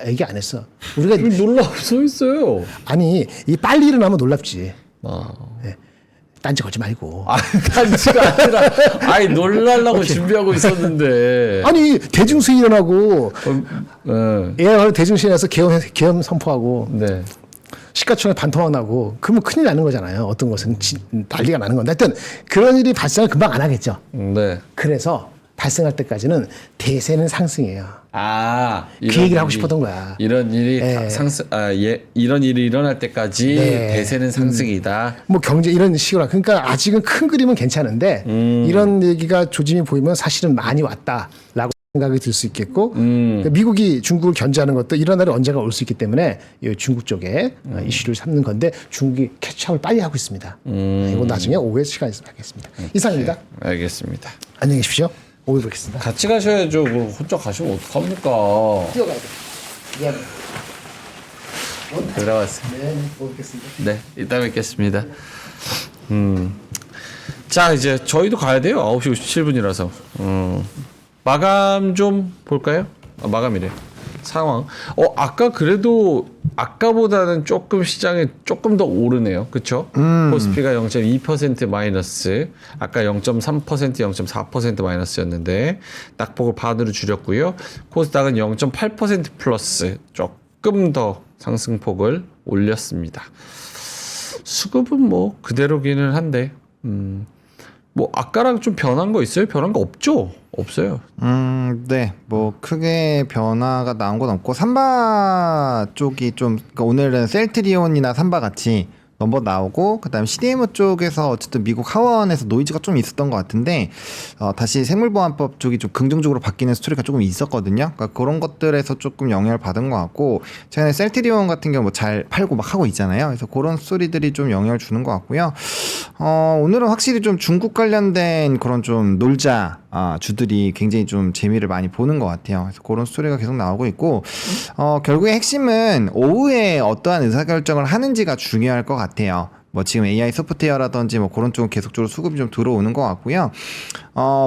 [SPEAKER 3] 얘기 안 했어. 우리가
[SPEAKER 1] 여기 놀랍 써 있어요.
[SPEAKER 3] 아니 이 빨리 일어나면 놀랍지.
[SPEAKER 1] 아.
[SPEAKER 3] 딴지 걸지 말고.
[SPEAKER 1] 단지가 아니라, 아니, 놀라려고 준비하고 있었는데.
[SPEAKER 3] 아니 대중수위 일어나고
[SPEAKER 1] 네.
[SPEAKER 3] AI 대중수위에서 계엄 선포하고
[SPEAKER 1] 네.
[SPEAKER 3] 시가총액 반토막 나고 그러면 큰일 나는 거잖아요. 어떤 것은 난리가 나는 건데 하여튼 그런 일이 발생을 금방 안 하겠죠.
[SPEAKER 1] 네.
[SPEAKER 3] 그래서 발생할 때까지는 대세는 상승이에요.
[SPEAKER 1] 아,
[SPEAKER 3] 그 얘기를 하고 싶었던 거야.
[SPEAKER 1] 이런 일이
[SPEAKER 3] 네.
[SPEAKER 1] 이런 일이 일어날 때까지
[SPEAKER 3] 네.
[SPEAKER 1] 대세는 상승이다.
[SPEAKER 3] 뭐 경제 이런 식으로 그러니까 아직은 큰 그림은 괜찮은데 이런 얘기가 조짐이 보이면 사실은 많이 왔다라고 생각이 들 수 있겠고 그러니까 미국이 중국을 견제하는 것도 이런 날이 언젠가 올 수 있기 때문에 이 중국 쪽에 이슈를 삼는 건데 중국이 캐치업을 빨리 하고 있습니다. 이건 나중에 오후에 시간 있으면 하겠습니다. 이상입니다.
[SPEAKER 1] 네, 알겠습니다.
[SPEAKER 3] 안녕히 계십시오. 오후에 뵙겠습니다.
[SPEAKER 1] 같이 가셔야죠. 그럼 혼자 가시면 어떡합니까?
[SPEAKER 3] 뛰어가야 돼. 미안해.
[SPEAKER 1] 들어갔어요.
[SPEAKER 3] 네, 오후에 뵙겠습니다.
[SPEAKER 1] 네, 이따 뵙겠습니다. 자, 이제 저희도 가야 돼요. 9시 57분이라서. 마감 좀 볼까요? 마감이래. 상황. 아까 그래도 아까보다는 조금 시장이 조금 더 오르네요. 그쵸? 코스피가 0.2% 마이너스. 아까 0.3%, 0.4% 마이너스였는데 낙폭을 반으로 줄였고요. 코스닥은 0.8% 플러스. 조금 더 상승폭을 올렸습니다. 수급은 뭐 그대로기는 한데 뭐 아까랑 좀 변한 거 있어요? 변한 거 없죠? 없어요.
[SPEAKER 2] 네, 뭐 크게 변화가 나온 건 없고 삼바 쪽이 좀 그러니까 오늘은 셀트리온이나 삼바 같이 넘버 나오고 그다음 CDMO 쪽에서 어쨌든 미국 하원에서 노이즈가 좀 있었던 것 같은데 다시 생물보안법 쪽이 좀 긍정적으로 바뀌는 스토리가 조금 있었거든요. 그러니까 그런 것들에서 조금 영향을 받은 것 같고 최근에 셀트리온 같은 경우 뭐 잘 팔고 막 하고 있잖아요. 그래서 그런 스토리들이 좀 영향을 주는 것 같고요. 오늘은 확실히 좀 중국 관련된 그런 좀 놀자 주들이 굉장히 좀 재미를 많이 보는 것 같아요. 그래서 그런 스토리가 계속 나오고 있고 결국에 핵심은 오후에 어떠한 의사결정을 하는지가 중요할 것 같아요. 뭐 지금 AI 소프트웨어라든지 뭐 그런 쪽은 계속적으로 수급이 좀 들어오는 것 같고요.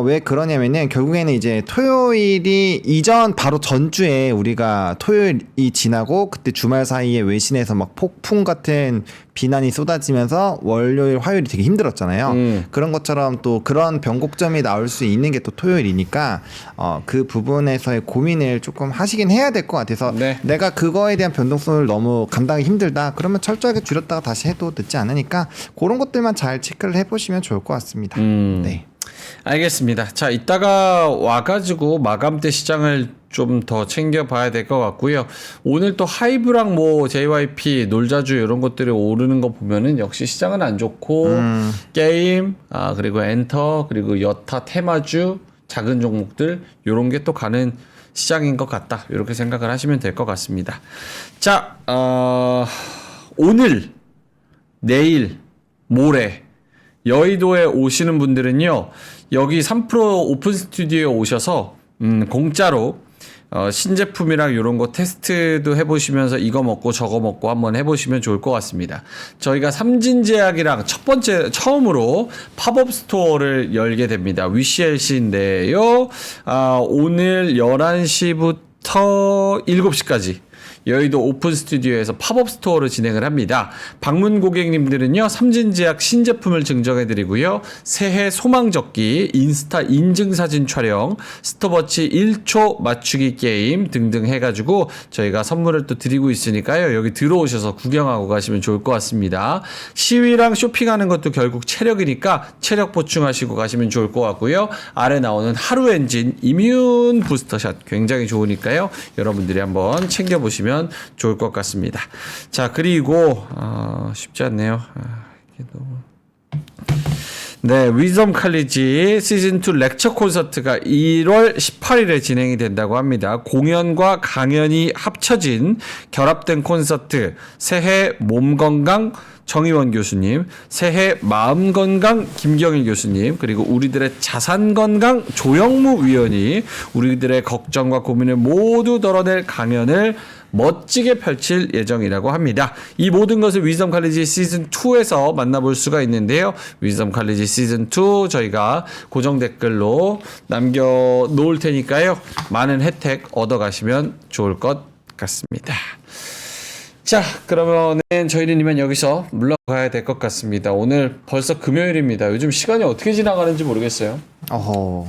[SPEAKER 2] 왜 그러냐면은 결국에는 이제 토요일이 이전 바로 전주에 우리가 토요일이 지나고 그때 주말 사이에 외신에서 막 폭풍 같은 비난이 쏟아지면서 월요일 화요일이 되게 힘들었잖아요. 그런 것처럼 또 그런 변곡점이 나올 수 있는 게 또 토요일이니까 그 부분에서의 고민을 조금 하시긴 해야 될 것 같아서
[SPEAKER 1] 네.
[SPEAKER 2] 내가 그거에 대한 변동성을 너무 감당하기 힘들다 그러면 철저하게 줄였다가 다시 해도 늦지 않으니까 그런 것들만 잘 체크를 해보시면 좋을 것 같습니다. 네.
[SPEAKER 1] 알겠습니다. 자, 이따가 와가지고 마감대 시장을 좀 더 챙겨봐야 될 것 같고요. 오늘 또 하이브랑 뭐 JYP, 놀자주 이런 것들이 오르는 거 보면은 역시 시장은 안 좋고 게임, 그리고 엔터, 그리고 여타, 테마주, 작은 종목들 이런 게 또 가는 시장인 것 같다. 이렇게 생각을 하시면 될 것 같습니다. 자, 오늘, 내일, 모레 여의도에 오시는 분들은요, 여기 3프로 오픈 스튜디오에 오셔서 공짜로 신제품이랑 이런 거 테스트도 해보시면서 이거 먹고 저거 먹고 한번 해보시면 좋을 것 같습니다. 저희가 삼진제약이랑 첫 번째 처음으로 팝업 스토어를 열게 됩니다. WCLC인데요. 오늘 11시부터 7시까지 여의도 오픈 스튜디오에서 팝업 스토어를 진행을 합니다. 방문 고객님들은요, 삼진제약 신제품을 증정해드리고요, 새해 소망적기, 인스타 인증사진 촬영, 스톱워치 1초 맞추기 게임 등등 해가지고 저희가 선물을 또 드리고 있으니까요, 여기 들어오셔서 구경하고 가시면 좋을 것 같습니다. 시위랑 쇼핑하는 것도 결국 체력이니까 체력 보충하시고 가시면 좋을 것 같고요. 아래 나오는 하루 엔진 이뮨 부스터샷 굉장히 좋으니까요, 여러분들이 한번 챙겨보시면 좋을 것 같습니다. 자, 그리고 쉽지 않네요. 이게 너무... 네, 위즈덤 칼리지 시즌2 렉처 콘서트가 1월 18일에 진행이 된다고 합니다. 공연과 강연이 합쳐진 결합된 콘서트, 새해 몸 건강 정의원 교수님, 새해 마음 건강 김경일 교수님, 그리고 우리들의 자산 건강 조영무 위원이 우리들의 걱정과 고민을 모두 덜어낼 강연을 멋지게 펼칠 예정이라고 합니다. 이 모든 것을 위즈덤 칼리지 시즌2에서 만나볼 수가 있는데요. 위즈덤 칼리지 시즌2 저희가 고정 댓글로 남겨놓을 테니까요, 많은 혜택 얻어가시면 좋을 것 같습니다. 자, 그러면은 저희는 이만 여기서 물러가야 될 것 같습니다. 오늘 벌써 금요일입니다. 요즘 시간이 어떻게 지나가는지 모르겠어요.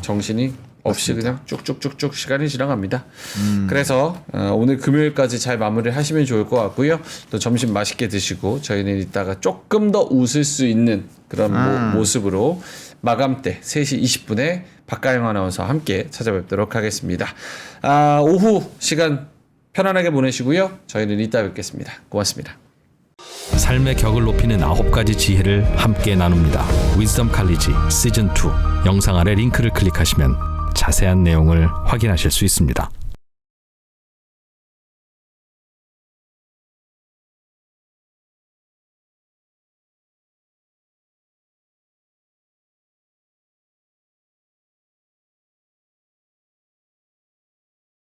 [SPEAKER 1] 정신이 없이 그냥 쭉쭉쭉쭉 시간이 지나갑니다. 그래서 오늘 금요일까지 잘 마무리를 하시면 좋을 것 같고요. 또 점심 맛있게 드시고 저희는 이따가 조금 더 웃을 수 있는 그런 모습으로 마감 때 3시 20분에 박가영 아나운서와 함께 찾아뵙도록 하겠습니다. 오후 시간 편안하게 보내시고요. 저희는 이따 뵙겠습니다. 고맙습니다.
[SPEAKER 4] 삶의 격을 높이는 9가지 지혜를 함께 나눕니다. 위즈덤 칼리지 시즌2 영상 아래 링크를 클릭하시면 자세한 내용을 확인하실 수 있습니다.